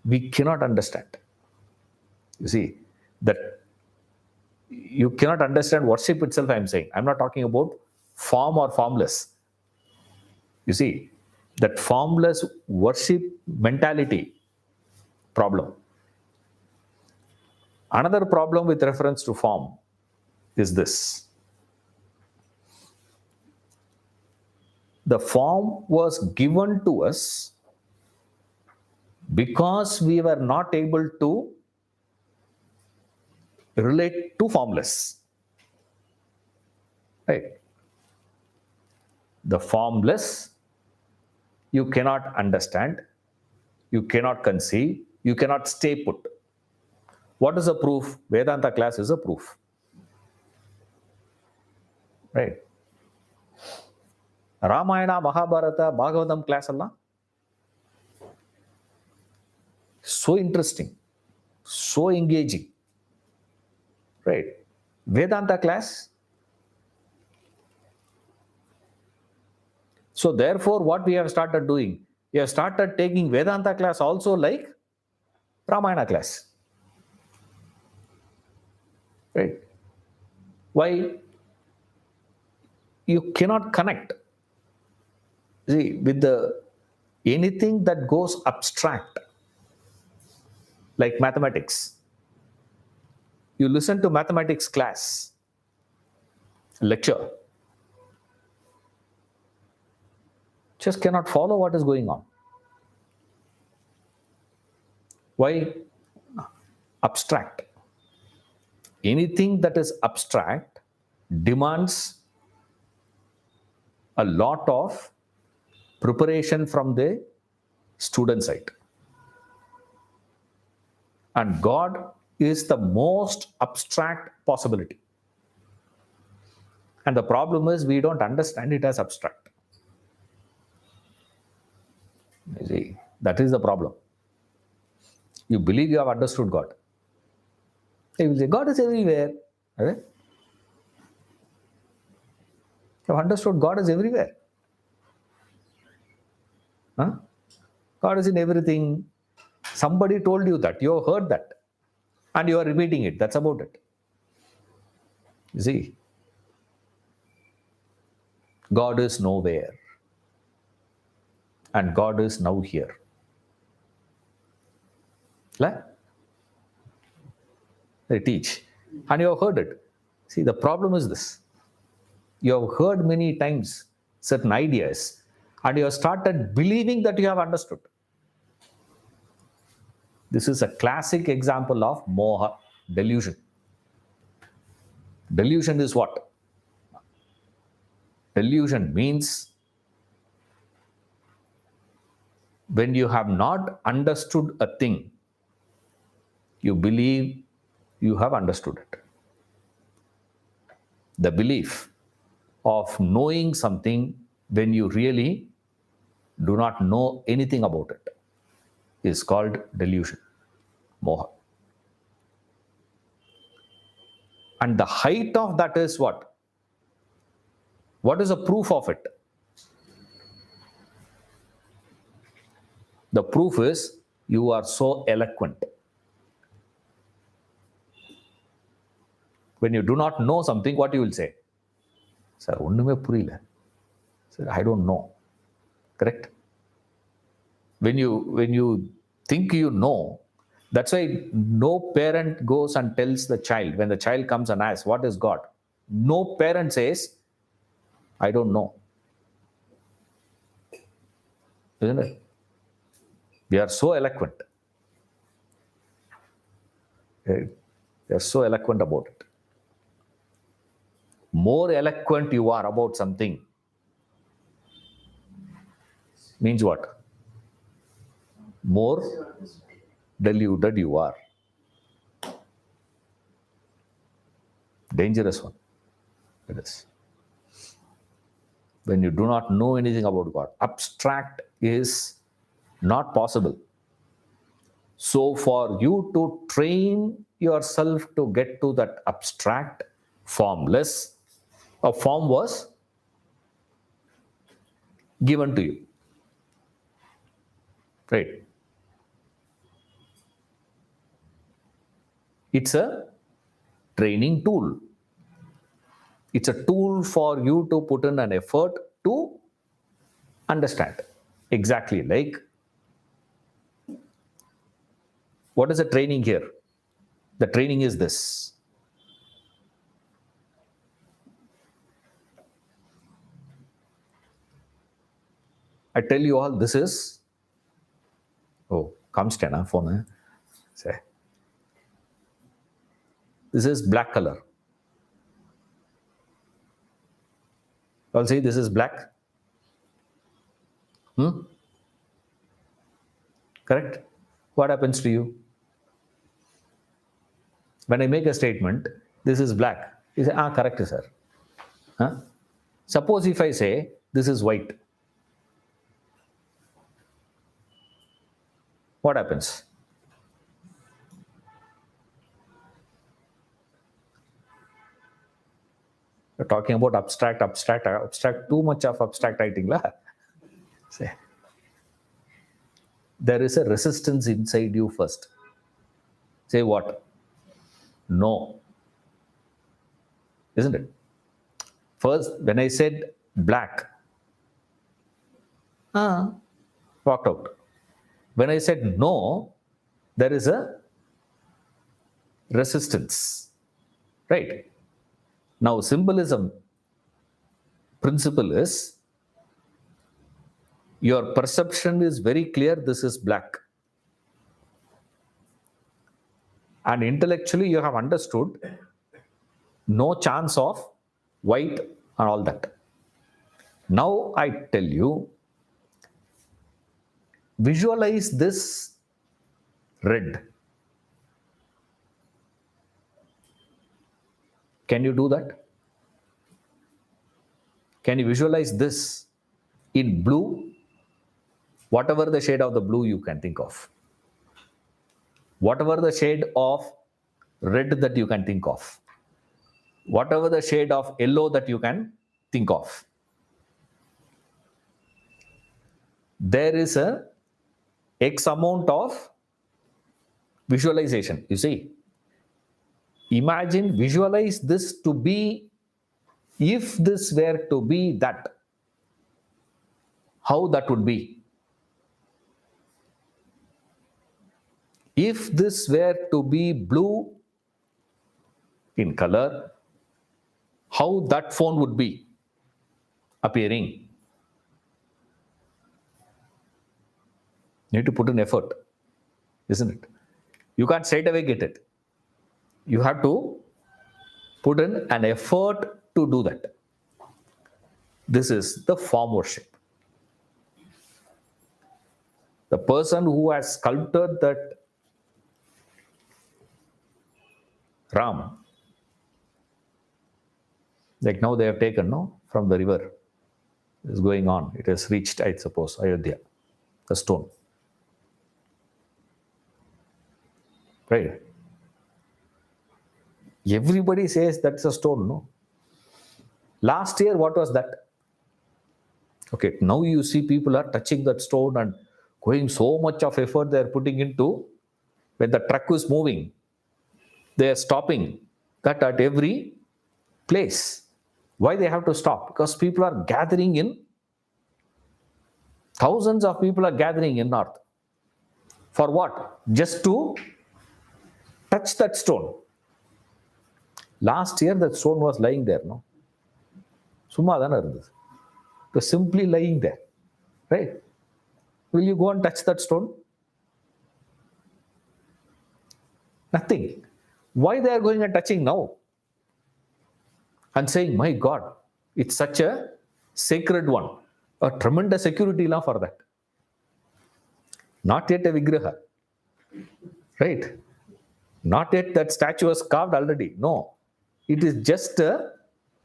we cannot understand. You see, that you cannot understand worship itself, I am saying. I am not talking about form or formless. You see, that formless worship mentality problem. Another problem with reference to form is this. The form was given to us because we were not able to relate to formless. Right? The formless, you cannot understand, you cannot conceive, you cannot stay put. What is a proof? Vedanta class is a proof. Right? Ramayana, Mahabharata, Bhagavatam class alla. So interesting, so engaging. Right? Vedanta class. So therefore, what we have started doing, we have started taking Vedanta class also like Ramayana class. Right? Why? You cannot connect. See, with anything that goes abstract, like mathematics. You listen to mathematics class. lecture, just cannot follow what is going on. Why? Abstract. Anything that is abstract demands a lot of preparation from the student side. And God is the most abstract possibility. And the problem is we don't understand it as abstract. You see, that is the problem. You believe you have understood God. You will say, God is everywhere. Right? You have understood God is everywhere. Huh? God is in everything. Somebody told you that. You have heard that. And you are repeating it. That's about it. You see, God is nowhere. And God is now here. They teach. And you have heard it. See, the problem is this. You have heard many times certain ideas and you have started believing that you have understood. This is a classic example of moha, delusion. Delusion is what? Delusion means when you have not understood a thing, you believe you have understood it. The belief of knowing something when you really do not know anything about it is called delusion, moha. And the height of that is what? What is the proof of it? The proof is you are so eloquent. When you do not know something, what you will say? Sir, onnume puriyala. Sir, I don't know. Correct? When you think you know, that's why no parent goes and tells the child, when the child comes and asks, what is God? No parent says, I don't know. Isn't it? We are so eloquent. We are so eloquent about it. More eloquent you are about something means what? More deluded you are. Dangerous one. It is. When you do not know anything about God, abstract is not possible. So for you to train yourself to get to that abstract, formless, a form was given to you. Right? It's a training tool. It's a tool for you to put in an effort to understand. Exactly like, what is the training here? The training is this. I tell you all, this is, comes phone. Say, this is black color. I'll say this is black. Correct? What happens to you? When I make a statement, this is black. You say, correct, sir. Huh? Suppose if I say, this is white. What happens? You're talking about abstract, too much of abstract writing. Say, there is a resistance inside you first. Say what? No. Isn't it? First, when I said black, walked out. When I said no, there is a resistance. Right? Now, symbolism principle is your perception is very clear, this is black. And intellectually you have understood no chance of white and all that. Now I tell you, visualize this red. Can you do that? Can you visualize this in blue? Whatever the shade of the blue you can think of. Whatever the shade of red that you can think of. Whatever the shade of yellow that you can think of. There is a X amount of visualization. You see, imagine, visualize this to be, if this were to be that, how that would be. If this were to be blue in color, how that phone would be appearing. You need to put in effort, isn't it? You can't straight away get it. You have to put in an effort to do that. This is the form worship. The person who has sculpted that Ram, like now they have taken from the river, is going on. It has reached, I suppose, Ayodhya, the stone. Right? Everybody says that's a stone, no? Last year, what was that? Okay, now you see people are touching that stone and going so much of effort they are putting into. When the truck is moving, they are stopping that at every place. Why they have to stop? Because people are gathering in, thousands of people are gathering in north. For what? Just to touch that stone. Last year that stone was lying there, no? Summa dana irundhathu. It was simply lying there. Right? Will you go and touch that stone? Nothing. Why they are going and touching now? And saying, my God, it's such a sacred one. A tremendous security law for that. Not yet a vigraha. Right? Not yet that statue was carved already. No. It is just a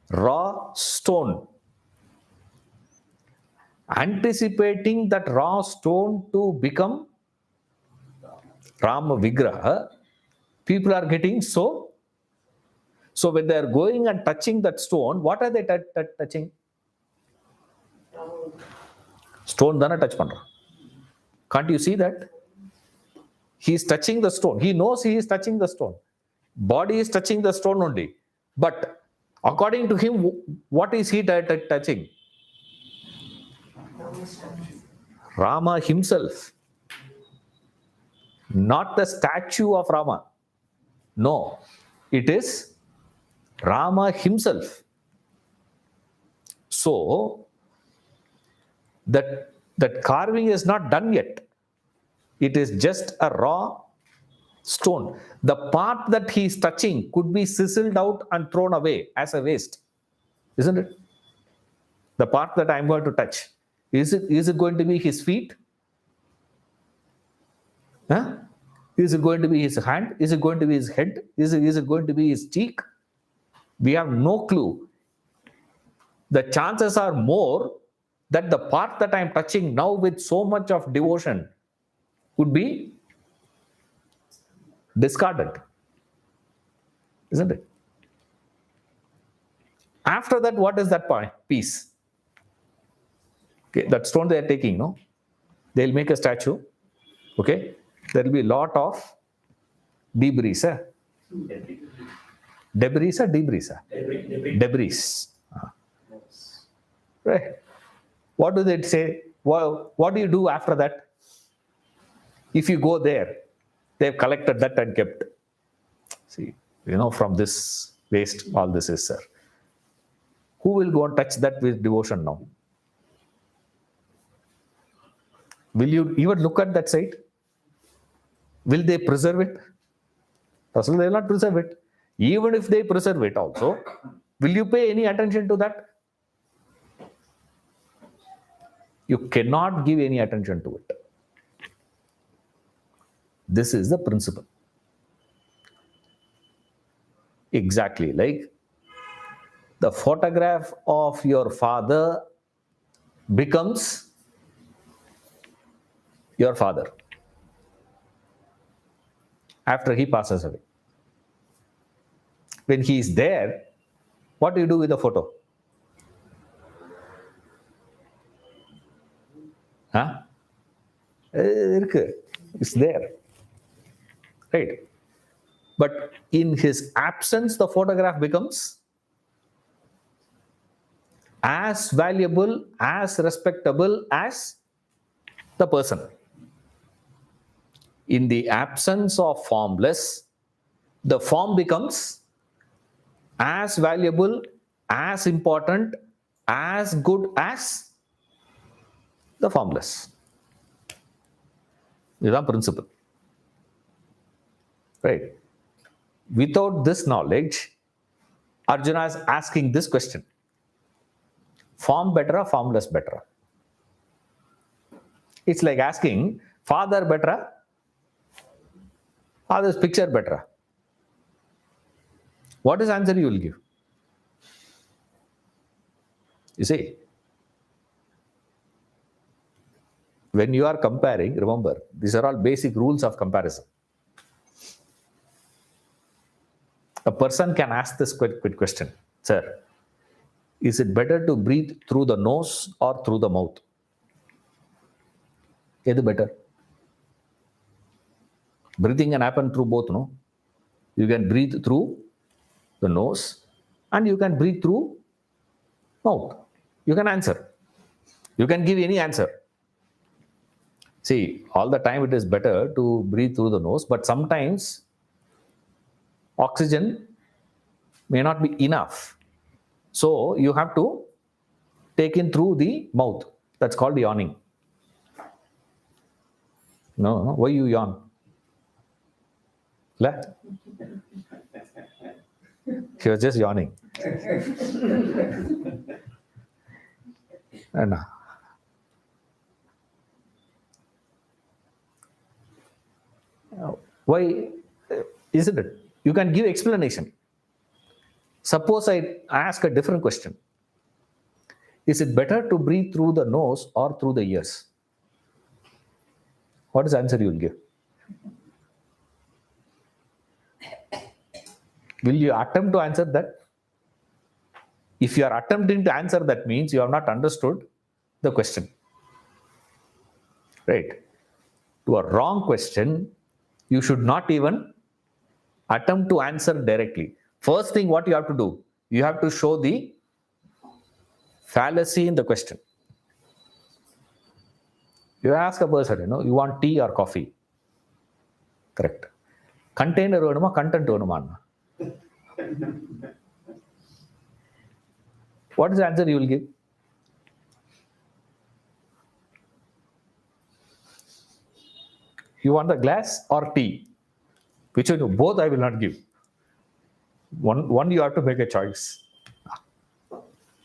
raw stone. Anticipating that raw stone to become Rama Vigraha, people are getting so when they are going and touching that stone, what are they touching? Stone dana touch pandra. Can't you see that? He is touching the stone. He knows he is touching the stone. Body is touching the stone only. But according to him, what is he touching? Rama himself. Not the statue of Rama. No. It is Rama himself. So, that carving is not done yet. It is just a raw stone. The part that he is touching could be sizzled out and thrown away as a waste. Isn't it? The part that I am going to touch. Is it going to be his feet? Huh? Is it going to be his hand? Is it going to be his head? Is it going to be his cheek? We have no clue. The chances are more that the part that I am touching now with so much of devotion could be discarded. Isn't it? After that, what is that piece? Okay, that stone they are taking, no? They'll make a statue. Okay? There will be a lot of debris. Debris or debris? Debris. Right. What do they say? What do you do after that? If you go there, they've collected that and kept. See, from this waste, all this is, sir. Who will go and touch that with devotion now? Will you even look at that site? Will they preserve it? Personally, they will not preserve it. Even if they preserve it also, will you pay any attention to that? You cannot give any attention to it. This is the principle. Exactly like the photograph of your father becomes your father after he passes away. When he is there, what do you do with the photo? Huh? It's there. Right? But in his absence, the photograph becomes as valuable, as respectable as the person. In the absence of formless, the form becomes as valuable, as important, as good as the formless. This is the principle. Right? Without this knowledge, Arjuna is asking this question. Form better or formless better? It's like asking, father better, father's picture better. What is the answer you will give? You see, when you are comparing, remember, these are all basic rules of comparison. A person can ask this quick question. Sir, is it better to breathe through the nose or through the mouth? Is it better? Breathing can happen through both, no? You can breathe through the nose and you can breathe through mouth. You can answer. You can give any answer. See, all the time it is better to breathe through the nose, but sometimes oxygen may not be enough. So you have to take in through the mouth. That's called yawning. No, why you yawn? La? He was just yawning. And why isn't it? You can give explanation. Suppose I ask a different question. Is it better to breathe through the nose or through the ears? What is the answer you will give? Will you attempt to answer that? If you are attempting to answer that, means you have not understood the question. Right? To a wrong question, you should not even attempt to answer directly. First thing what you have to do, you have to show the fallacy in the question. You ask a person, you want tea or coffee? Correct. Container venuma, content venuma? What is the answer you will give? You want the glass or tea? Which one? Both I will not give. One you have to make a choice.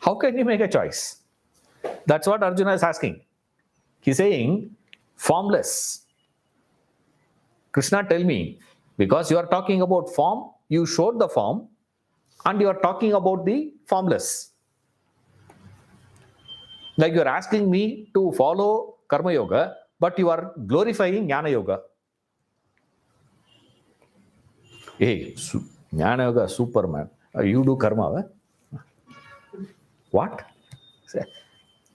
How can you make a choice? That's what Arjuna is asking. He's saying, formless. Krishna, tell me, because you are talking about form, you showed the form, and you are talking about the formless. Like you are asking me to follow Karma Yoga, but you are glorifying Jnana Yoga. Hey, Jnana Yoga, Superman. You do Karma. What?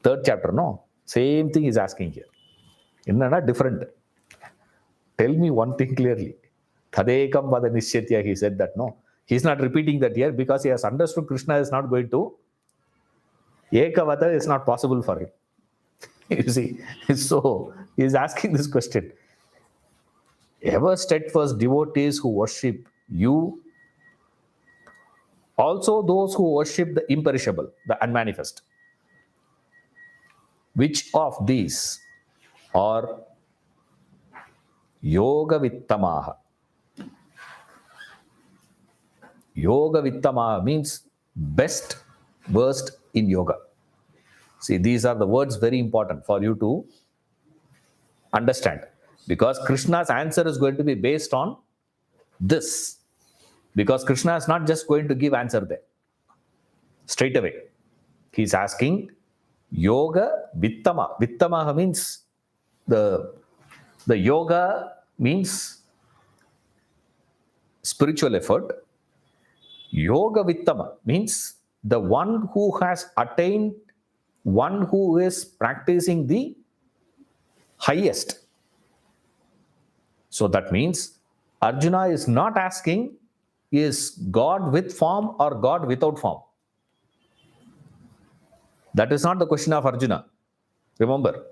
Third chapter, no. Same thing is asking here. Innana different. Tell me one thing clearly. Tadekam vada nishyatya, he said that, no. He's not repeating that here because he has understood Krishna is not going to. Ekavata is not possible for him. You see, so he's asking this question. Ever steadfast devotees who worship you Also those who worship the imperishable, the unmanifest. Which of these are yoga vittamaha? Yoga vittamaha means best versed in yoga. See, these are the words very important for you to understand, because Krishna's answer is going to be based on this. Because Krishna is not just going to give answer there straight away. He's asking yoga vittama. Vittamaha means the yoga means spiritual effort. Yoga vittama means the one who has attained, one who is practicing the highest. So that means Arjuna is not asking, is God with form or God without form? That is not the question of Arjuna. Remember,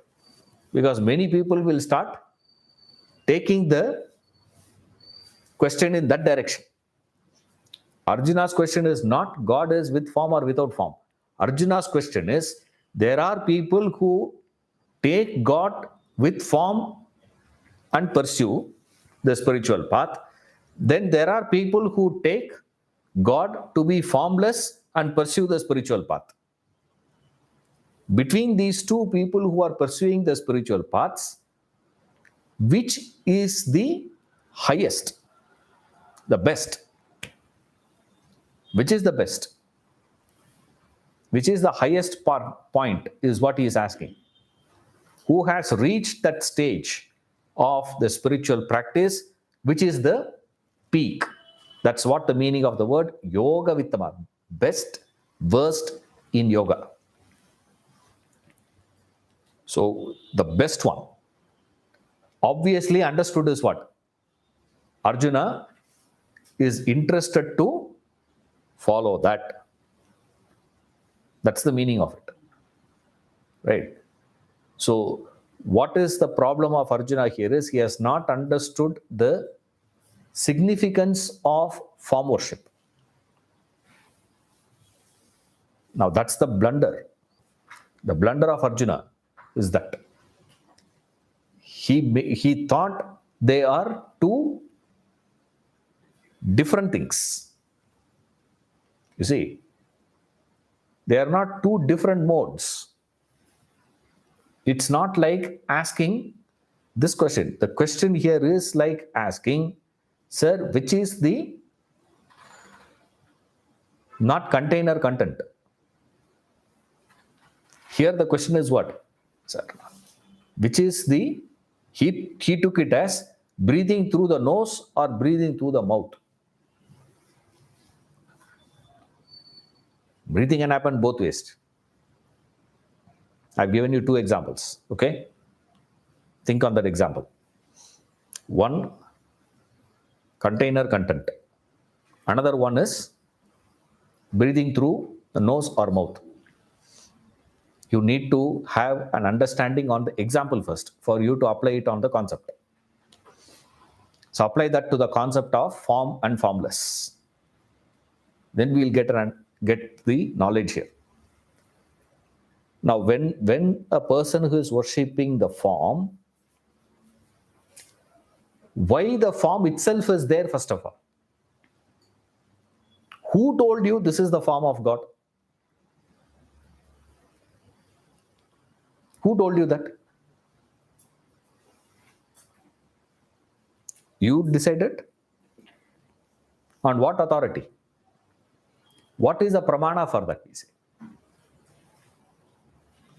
because many people will start taking the question in that direction. Arjuna's question is not God is with form or without form. Arjuna's question is, there are people who take God with form and pursue the spiritual path. Then there are people who take God to be formless and pursue the spiritual path. Between these two people who are pursuing the spiritual paths, which is the highest, the best? Which is the best? Which is the highest point is what he is asking. Who has reached that stage of the spiritual practice, which is the peak? That's what the meaning of the word yoga vittama, best versed in yoga. So the best one, obviously understood, is what? Arjuna is interested to follow that. That's the meaning of it. Right? So what is the problem of Arjuna here is he has not understood the significance of form worship. Now that's the blunder. The blunder of Arjuna is that he thought they are two different things. You see, they are not two different modes. It's not like asking this question. The question here is like asking, sir, which is the not container content? Here the question is what? Sir, which is the, he took it as breathing through the nose or breathing through the mouth. Breathing can happen both ways. I've given you two examples. Okay? Think on that example. One, container content. Another one is breathing through the nose or mouth. You need to have an understanding on the example first for you to apply it on the concept. So apply that to the concept of form and formless. Then we'll get the knowledge here. Now, when a person who is worshipping the form, why the form itself is there, first of all? Who told you this is the form of God? Who told you that? You decided? On what authority? What is the pramana for that, we say?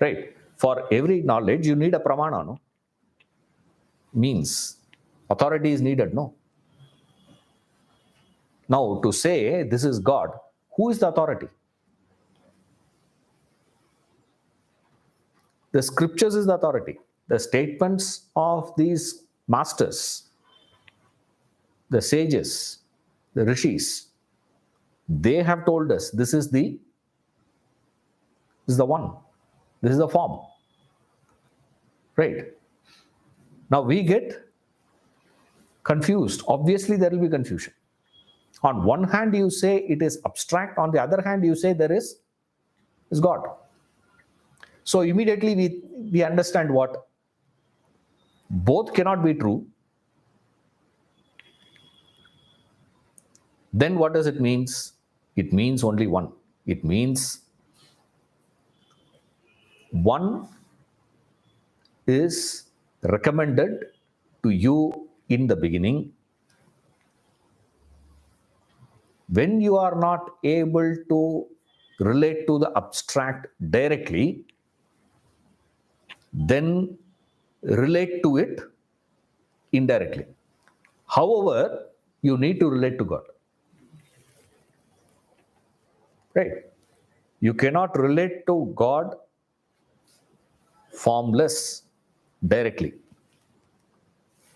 Right? For every knowledge, you need a pramana, no? Means authority is needed, no? Now, to say this is God, who is the authority? The scriptures is the authority. The statements of these masters, the sages, the rishis, they have told us this is the one. This is the form. Right? Now we get confused. Obviously, there will be confusion. On one hand, you say it is abstract. On the other hand, you say there is God. So immediately we understand what? Both cannot be true. Then what does it means? It means only one. It means one is recommended to you in the beginning. When you are not able to relate to the abstract directly, then relate to it indirectly. However, you need to relate to God. Right? You cannot relate to God formless directly.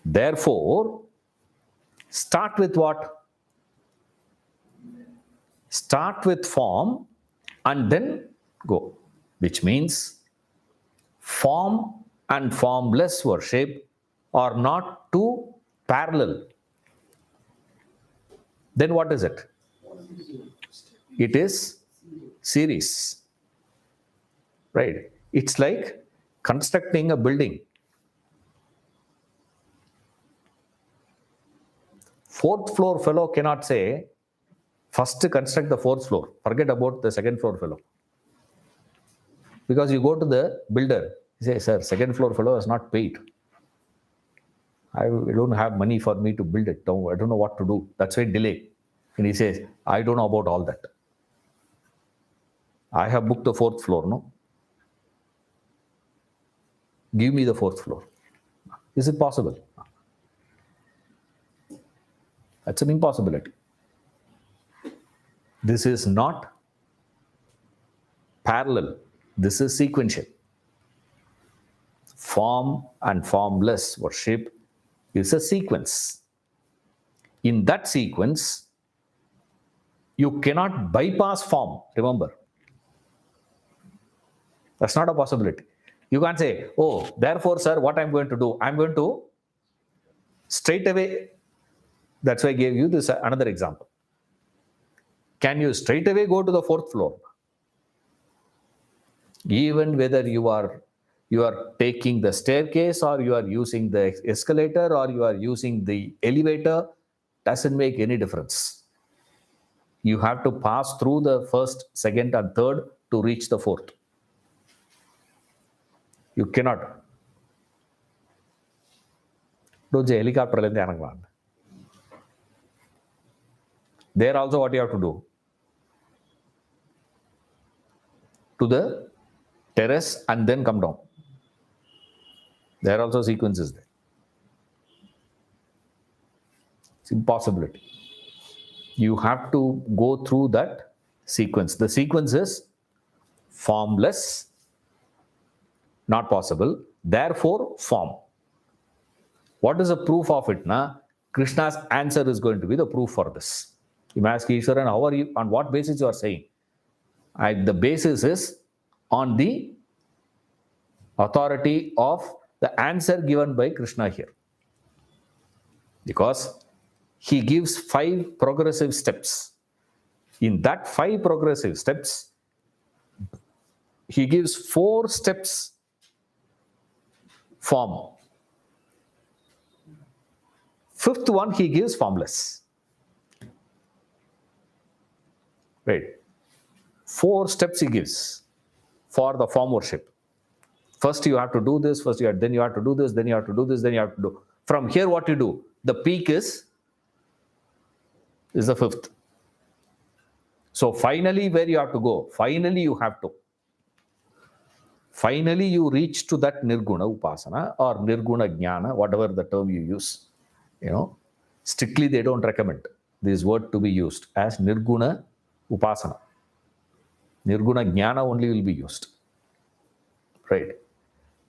Therefore, start with what? Start with form and then go. Which means form and formless worship are not two parallel. Then what is it? It is series. Right? It's like constructing a building. Fourth floor fellow cannot say, first construct the fourth floor. Forget about the second floor fellow. Because you go to the builder, you say, sir, second floor fellow has not paid. I don't have money for me to build it. I don't know what to do. That's why delay. And he says, I don't know about all that. I have booked the fourth floor, no? Give me the fourth floor. Is it possible? That's an impossibility. This is not parallel. This is sequential. Form and formless worship is a sequence. In that sequence, you cannot bypass form, remember. That's not a possibility. You can't say, oh, therefore, sir, what I'm going to do? I'm going to straight away. That's why I gave you this another example. Can you straight away go to the fourth floor? Even whether you are taking the staircase or you are using the escalator or you are using the elevator, doesn't make any difference. You have to pass through the first, second, and third to reach the fourth. You cannot. Helicopter. There also what you have to do? To the terrace and then come down. There are also sequences there. It's impossibility. You have to go through that sequence. The sequence is formless, not possible. Therefore, form. What is the proof of it? Krishna's answer is going to be the proof for this. You may ask Ishwaran, how are you? On what basis you are saying? The basis is on the authority of the answer given by Krishna here. Because he gives 5 progressive steps. In that 5 progressive steps, he gives 4 steps form. 5th one he gives formless. Right. 4 steps he gives for the form worship. First you have to do this, then you have to do this, then you have to do this, then you have to do. From here what you do? The peak is the 5th. So finally where you have to go? Finally you reach to that nirguna upasana or nirguna jnana, whatever the term you use. Strictly they don't recommend this word to be used as nirguna upasana. Nirguna jnana only will be used. Right.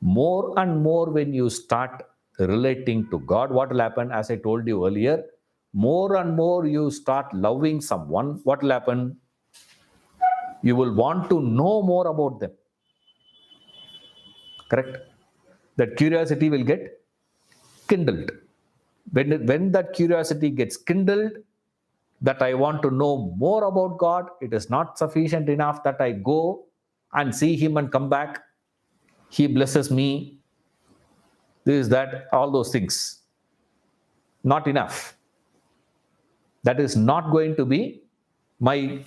More and more when you start relating to God, what will happen? As I told you earlier, more and more you start loving someone, what will happen? You will want to know more about them. Correct? That curiosity will get kindled. When that curiosity gets kindled, that I want to know more about God. It is not sufficient enough that I go and see Him and come back. He blesses me. This, that, all those things. Not enough. That is not going to be my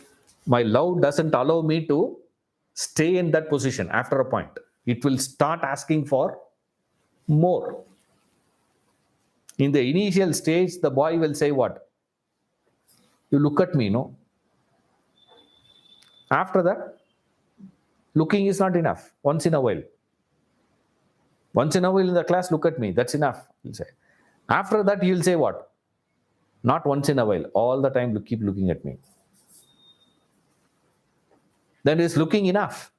love doesn't allow me to stay in that position after a point. It will start asking for more. In the initial stage, the boy will say, what? You look at me, no? After that, looking is not enough. Once in a while. Once in a while in the class, look at me. That's enough, he'll say. After that, he'll say what? Not once in a while. All the time, keep looking at me. Then is looking enough?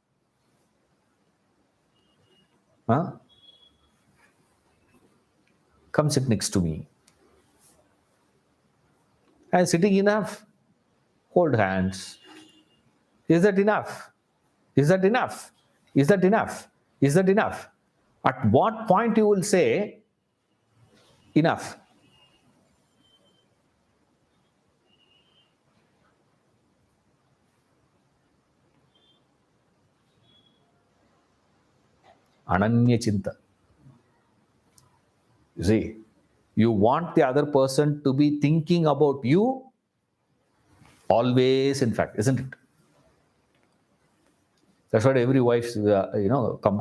Huh? Come sit next to me. And sitting enough? Hold hands. Is that enough? Is that enough? Is that enough? Is that enough? At what point you will say, enough? Ananya Chinta. You see, you want the other person to be thinking about you always, in fact, isn't it? That's what every wife,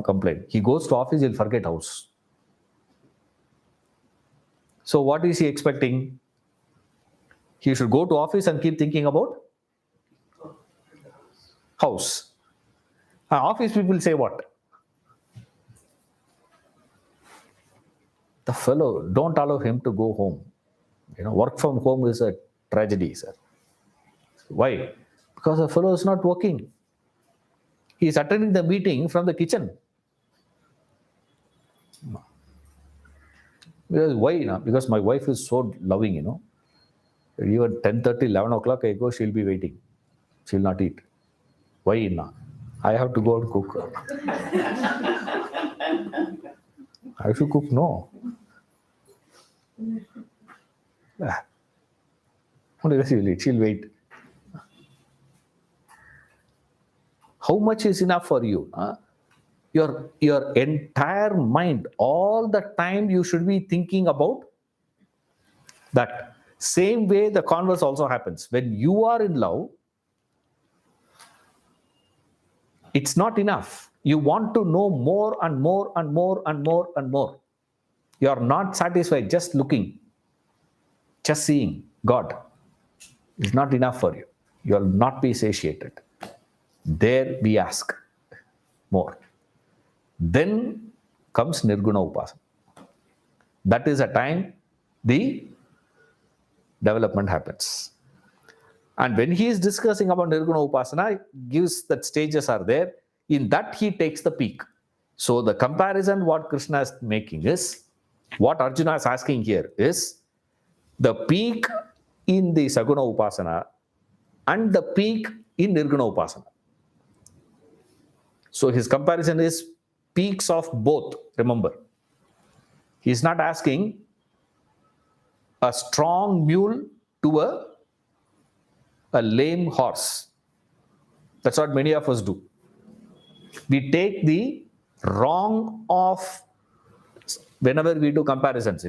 complain. He goes to office, he'll forget house. So what is he expecting? He should go to office and keep thinking about house. Office people say what? The fellow, don't allow him to go home. Work from home is a tragedy, sir. Why? Because the fellow is not working. He is attending the meeting from the kitchen. Because why? Because my wife is so loving, Even 10:30, 11 o'clock I go, she'll be waiting. She'll not eat. Why? I have to go and cook. I should cook? No. She'll wait. How much is enough for you? Your entire mind, all the time you should be thinking about that. Same way the converse also happens. When you are in love, it's not enough. You want to know more and more and more and more and more. You are not satisfied just looking, just seeing God. Is not enough for you. You will not be satiated. There we ask more. Then comes Nirguna Upasana. That is a time the development happens. And when he is discussing about Nirguna Upasana, gives that stages are there. In that he takes the peak. So the comparison what Krishna is making is, what Arjuna is asking here is, the peak in the Saguna Upasana and the peak in Nirguna Upasana. So his comparison is peaks of both, remember. He is not asking a strong mule to a lame horse. That's what many of us do. We take the wrong of, whenever we do comparisons,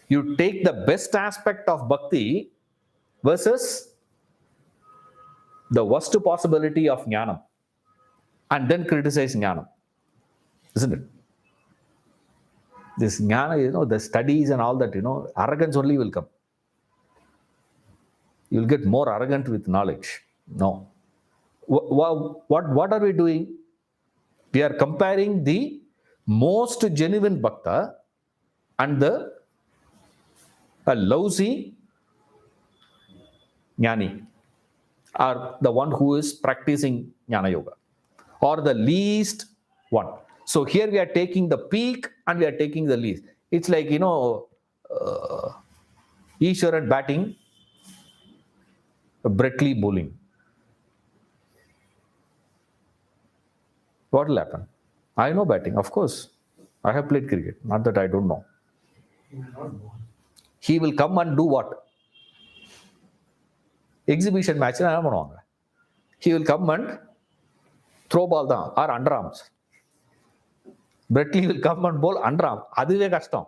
you take the best aspect of bhakti versus the worst possibility of jnanam, and then criticize jnanam, isn't it? This jnana, the studies and all that, arrogance only will come. You'll get more arrogant with knowledge. No. What are we doing? We are comparing the most genuine bhakta and a lousy jnani, or the one who is practicing jnana yoga, or the least one. So here we are taking the peak and we are taking the least. It's like, Ishwaran batting, Brett Lee bowling. What will happen? I know batting, of course. I have played cricket. Not that I don't know. He will come and do what? Exhibition match என்ன பண்ணுவாங்க? He will come and throw ball தான் or underarms. Brett Lee will come and bowl underarm. அதுவே கஷ்டம்.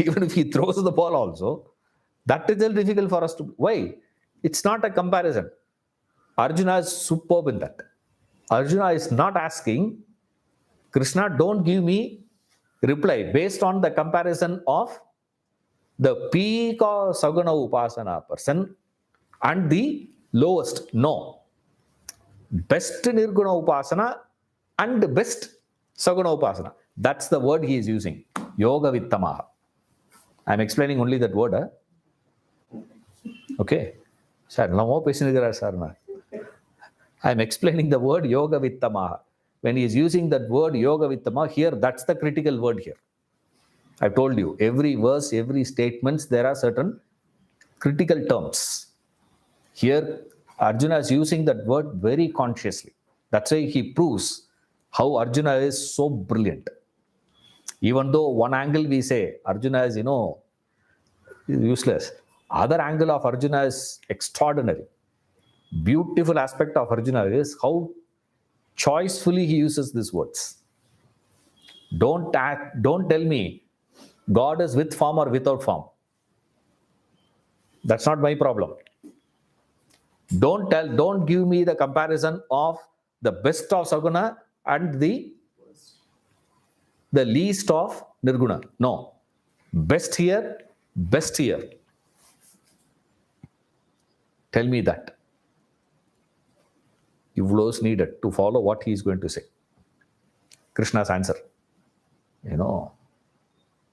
Even if he throws the ball also, that is very difficult for us to. Why? It's not a comparison. Arjuna is superb in that. Arjuna is not asking, Krishna, don't give me reply based on the comparison of the peak of Saguna Upasana person and the lowest. No. Best Nirguna Upasana and best Saguna Upasana. That's the word he is using. Yoga Vittamaha. I'm explaining only that word. Okay. Sir, no more sir. I'm explaining the word Yoga Vittamaha. When he is using that word Yoga Vittamaha, here, that's the critical word here. I've told you, every verse, every statement, there are certain critical terms. Here, Arjuna is using that word very consciously. That's why he proves how Arjuna is so brilliant. Even though one angle we say Arjuna is, useless. Other angle of Arjuna is extraordinary. Beautiful aspect of Arjuna is how choicefully he uses these words. Don't tell me God is with form or without form. That's not my problem. Don't give me the comparison of the best of Saguna and the least of Nirguna. No. Best here, best here. Tell me that. Ivlo is needed to follow what he is going to say. Krishna's answer.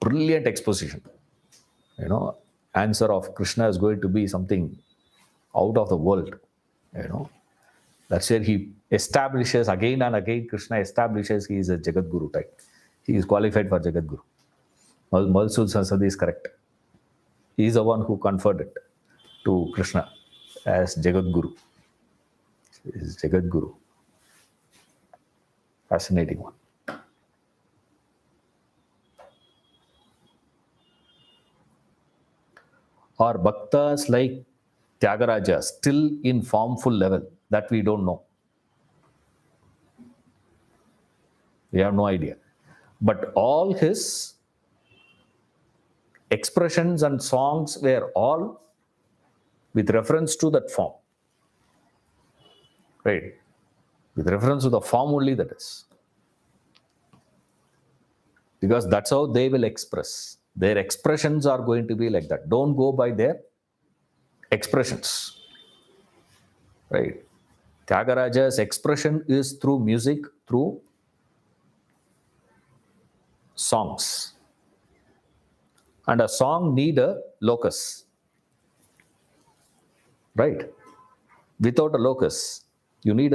Brilliant exposition. Answer of Krishna is going to be something out of the world. That's where he establishes again and again. Krishna establishes he is a Jagat Guru type. He is qualified for Jagat Guru. Malsul Sansadi is correct. He is the one who conferred it to Krishna as Jagat Guru. He is Jagat Guru. Fascinating one. Or bhaktas like Tyagaraja still in formful level? That we don't know. We have no idea. But all his expressions and songs were all with reference to that form. Right? With reference to the form only, that is. Because that's how they will express. Their expressions are going to be like that. Don't go by their expressions. Right? Tyagaraja's expression is through music, through songs. And a song need a locus. Right? Without a locus, you need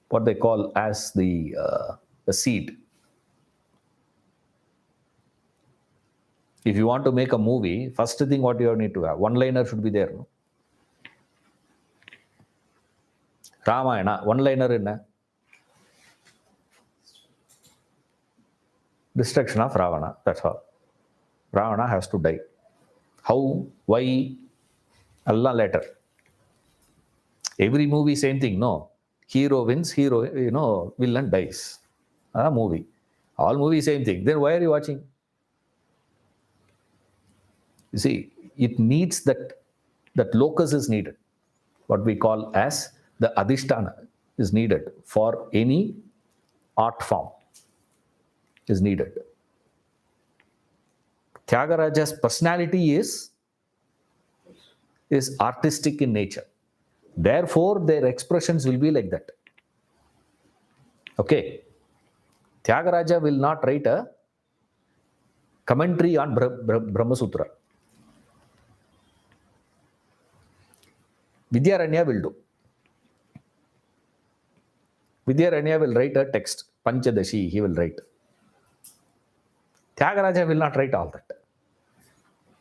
what they call as a seed. If you want to make a movie, first thing what you need to have, one-liner should be there. No? Ramayana, one-liner in destruction of Ravana. That's all. Ravana has to die. How? Why? Allah later. Every movie, same thing. No. Hero wins, villain dies. Movie. All movies, same thing. Then why are you watching? You see, it needs that locus is needed. What we call as the adhisthana is needed for any art form is needed. Tyagaraja's personality is artistic in nature. Therefore, their expressions will be like that. Okay. Tyagaraja will not write a commentary on Brahma Sutra. Vidyaranya will do. Vidyaranya will write a text. Panchadashi, he will write. Tyagaraja will not write all that.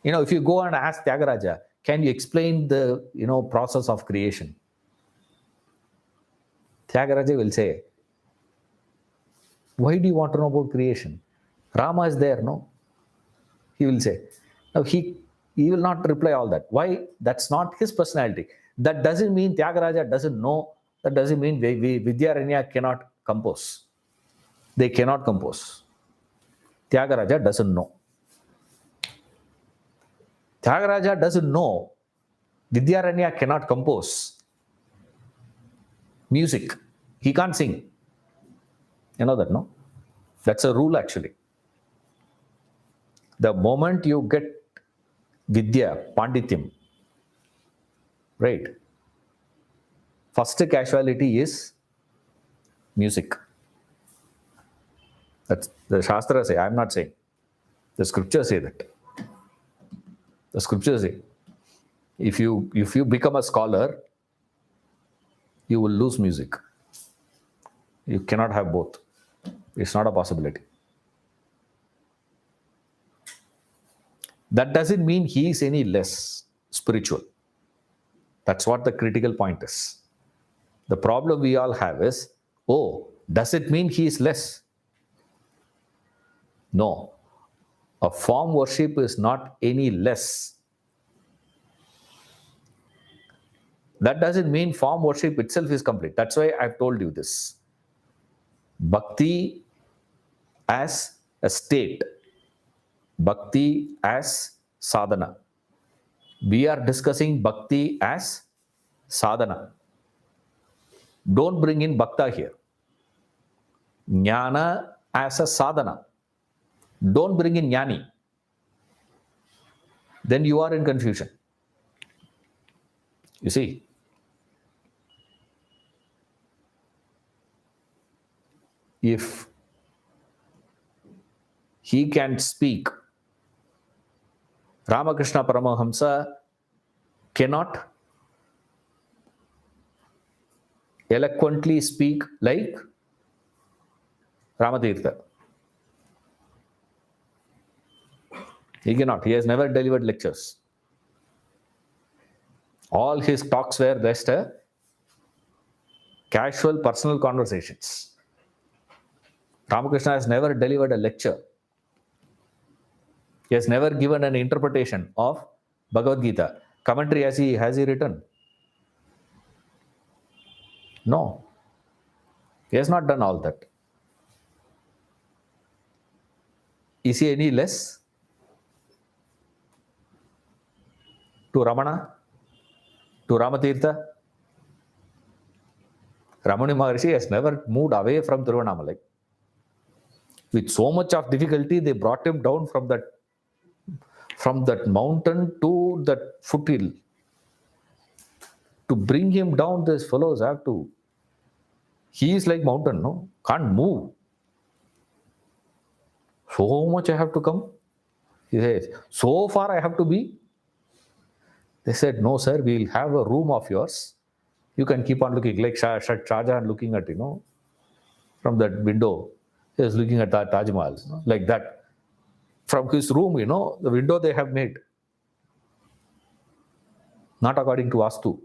If you go and ask Tyagaraja, can you explain the, process of creation? Tyagaraja will say, why do you want to know about creation? Rama is there, no? He will say. Now, he He will not reply all that. Why? That's not his personality. That doesn't mean Tyagaraja doesn't know. That doesn't mean Vidyaranya cannot compose. They cannot compose. Tyagaraja doesn't know. Tyagaraja doesn't know. Vidyaranya cannot compose music. He can't sing. You know that, no? That's a rule actually. The moment you get Vidya, Pandityam, right? First casualty is music. That's the Shastra say. I'm not saying. The scriptures say that. The scriptures say, if you become a scholar, you will lose music. You cannot have both. It's not a possibility. That doesn't mean he is any less spiritual. That's what the critical point is. The problem we all have is, oh, does it mean he is less? No. A form worship is not any less. That doesn't mean form worship itself is complete. That's why I've told you this. Bhakti as a state. Bhakti as sadhana. We are discussing bhakti as sadhana. Don't bring in bhakta here. Jnana as a sadhana. Don't bring in jnani. Then you are in confusion. You see? If he can speak, Ramakrishna Paramahamsa cannot eloquently speak like Ramatirtha. He cannot. He has never delivered lectures. All his talks were just a casual personal conversations. Ramakrishna has never delivered a lecture. He has never given an interpretation of Bhagavad Gita. Commentary has he written? No. He has not done all that. Is he any less to Ramana? To Ramatirtha? Ramani Maharshi has never moved away from Tiruvannamalai. With so much of difficulty, they brought him down from that mountain to that foothill. To bring him down, these fellows have to. He is like mountain, no? Can't move. So much I have to come. He says, so far I have to be. They said, no, sir, we'll have a room of yours. You can keep on looking, like Shah Jahan looking at, from that window. He was looking at that Taj Mahal, like that. From his room, the window they have made. Not according to Vastu.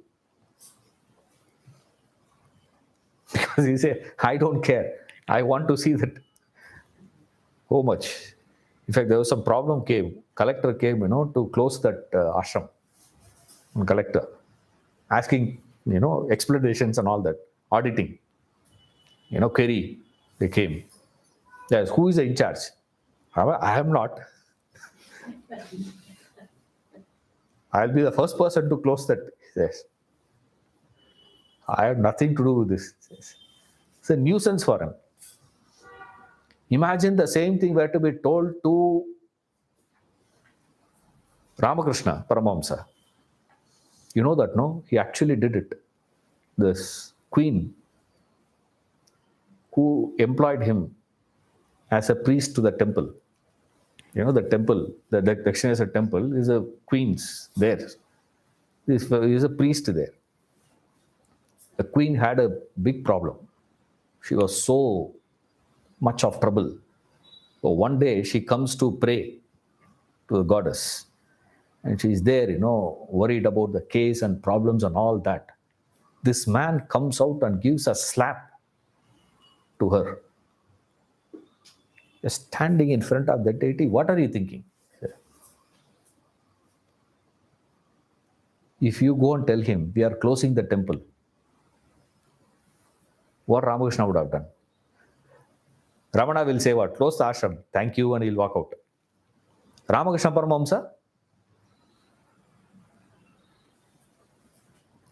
Because he said, I don't care. I want to see that. So much. In fact, there was some problem came. Collector came, to close that ashram. Collector. Asking, explanations and all that. Auditing. Query. They came. Yes, who is in charge? I am not. I'll be the first person to close that. Yes. I have nothing to do with this. It's a nuisance for him. Imagine the same thing were to be told to Ramakrishna Paramahamsa. You know that, no? He actually did it. This queen who employed him as a priest to the temple. The temple, the Dakshineshwar temple is a queen's there. He is a priest there. The queen had a big problem. She was so much of trouble. So one day she comes to pray to the goddess. And she's there, worried about the case and problems and all that. This man comes out and gives a slap to her. Just standing in front of the deity, what are you thinking? If you go and tell him, we are closing the temple, what Ramakrishna would have done? Ramana will say what? Close the ashram. Thank you, and he'll walk out. Ramakrishna Paramahamsa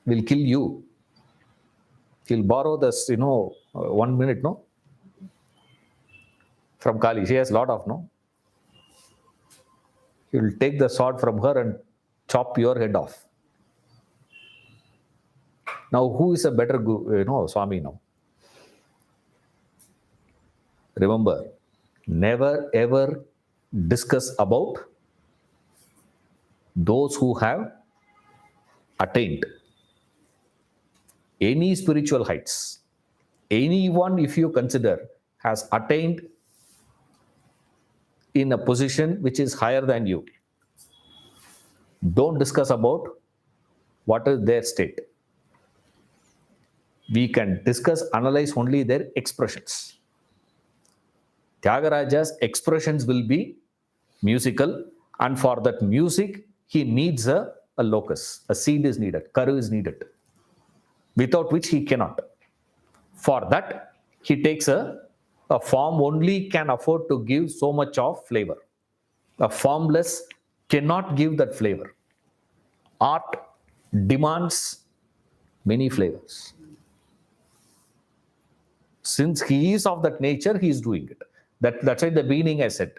will kill you. He'll borrow this, 1 minute, no? From Kali. She has a lot of, no? He will take the sword from her and chop your head off. Now, who is a better, Swami now? Remember, never ever discuss about those who have attained any spiritual heights. Anyone, if you consider, has attained in a position which is higher than you. Don't discuss about what is their state. We can discuss, analyze only their expressions. Tyagaraja's expressions will be musical, and for that music, he needs a locus. A seed is needed, karu is needed, without which he cannot. For that, he takes a form only can afford to give so much of flavor. A formless cannot give that flavor. Art demands many flavors. Since he is of that nature, he is doing it. That's why the beginning I said,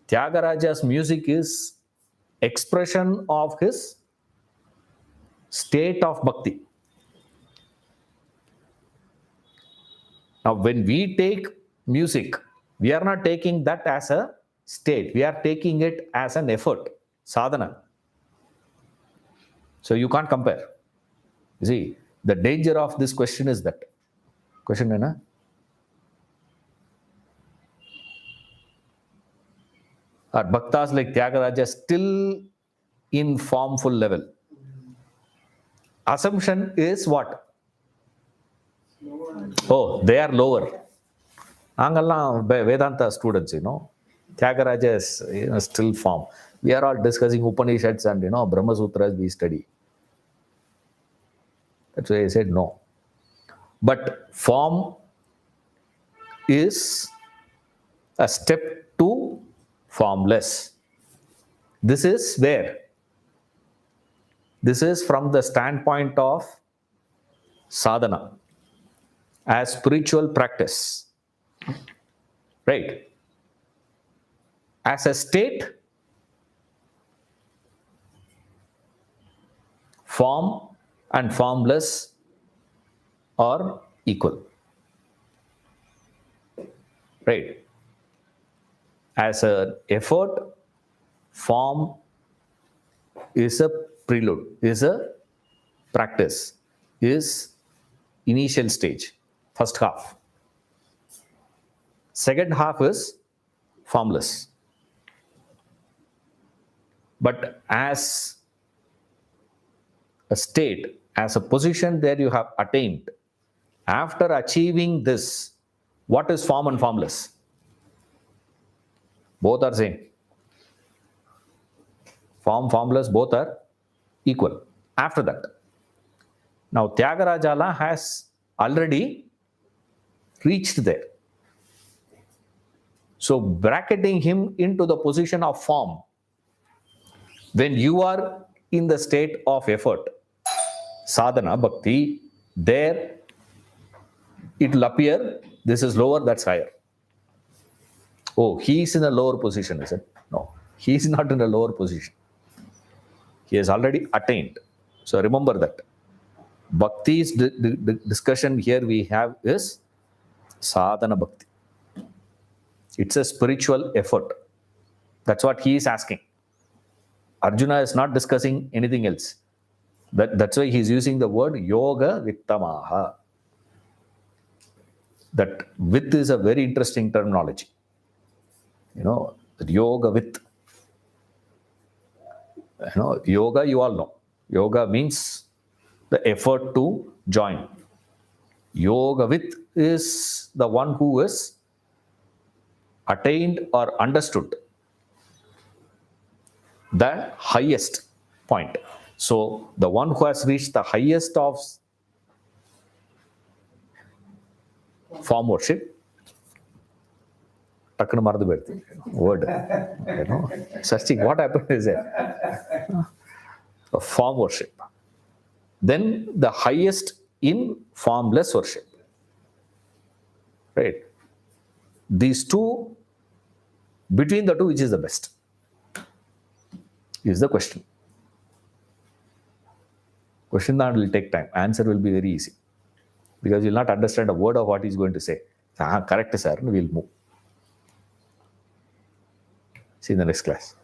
Tyagaraja's music is expression of his state of bhakti. Now, when we take music, we are not taking that as a state. We are taking it as an effort, sadhana. So you can't compare. You see, the danger of this question is that. Question, Nana? Are bhaktas like Tyagaraja still in formful level? Assumption is what? Oh, they are lower. Angalla Vedanta students, Tyagaraja is still form. We are all discussing Upanishads and Brahma Sutras we study. That's why I said no. But form is a step to formless. This is where? This is from the standpoint of sadhana as spiritual practice. Right? As a state, form and formless are equal. Right? As an effort, form is a prelude, is a practice, is initial stage, first half. Second half is formless. But as a state, as a position there you have attained, after achieving this, what is form and formless? Both are same. Form, formless, both are equal. After that, now Tyagaraja has already reached there. So bracketing him into the position of form, when you are in the state of effort, sadhana, bhakti, there it will appear this is lower, that's higher. Oh, he is in a lower position, is it? No, he is not in a lower position. He has already attained. So remember that. Bhakti's discussion here we have is sadhana bhakti. It's a spiritual effort. That's what he is asking. Arjuna is not discussing anything else. That's why he is using the word yoga vittamaha. That with is a very interesting terminology. That yoga with. Yoga you all know. Yoga means the effort to join. Yoga with is the one who is attained or understood the highest point. So the one who has reached the highest of form worship, takkanu maradu berthi word, searching what happened is that form worship, then the highest in formless worship, right? These two, between the two, which is the best is the question. Question that will take time, answer will be very easy, because you'll not understand a word of what he's going to say. Correct, sir, we'll move. See you in the next class.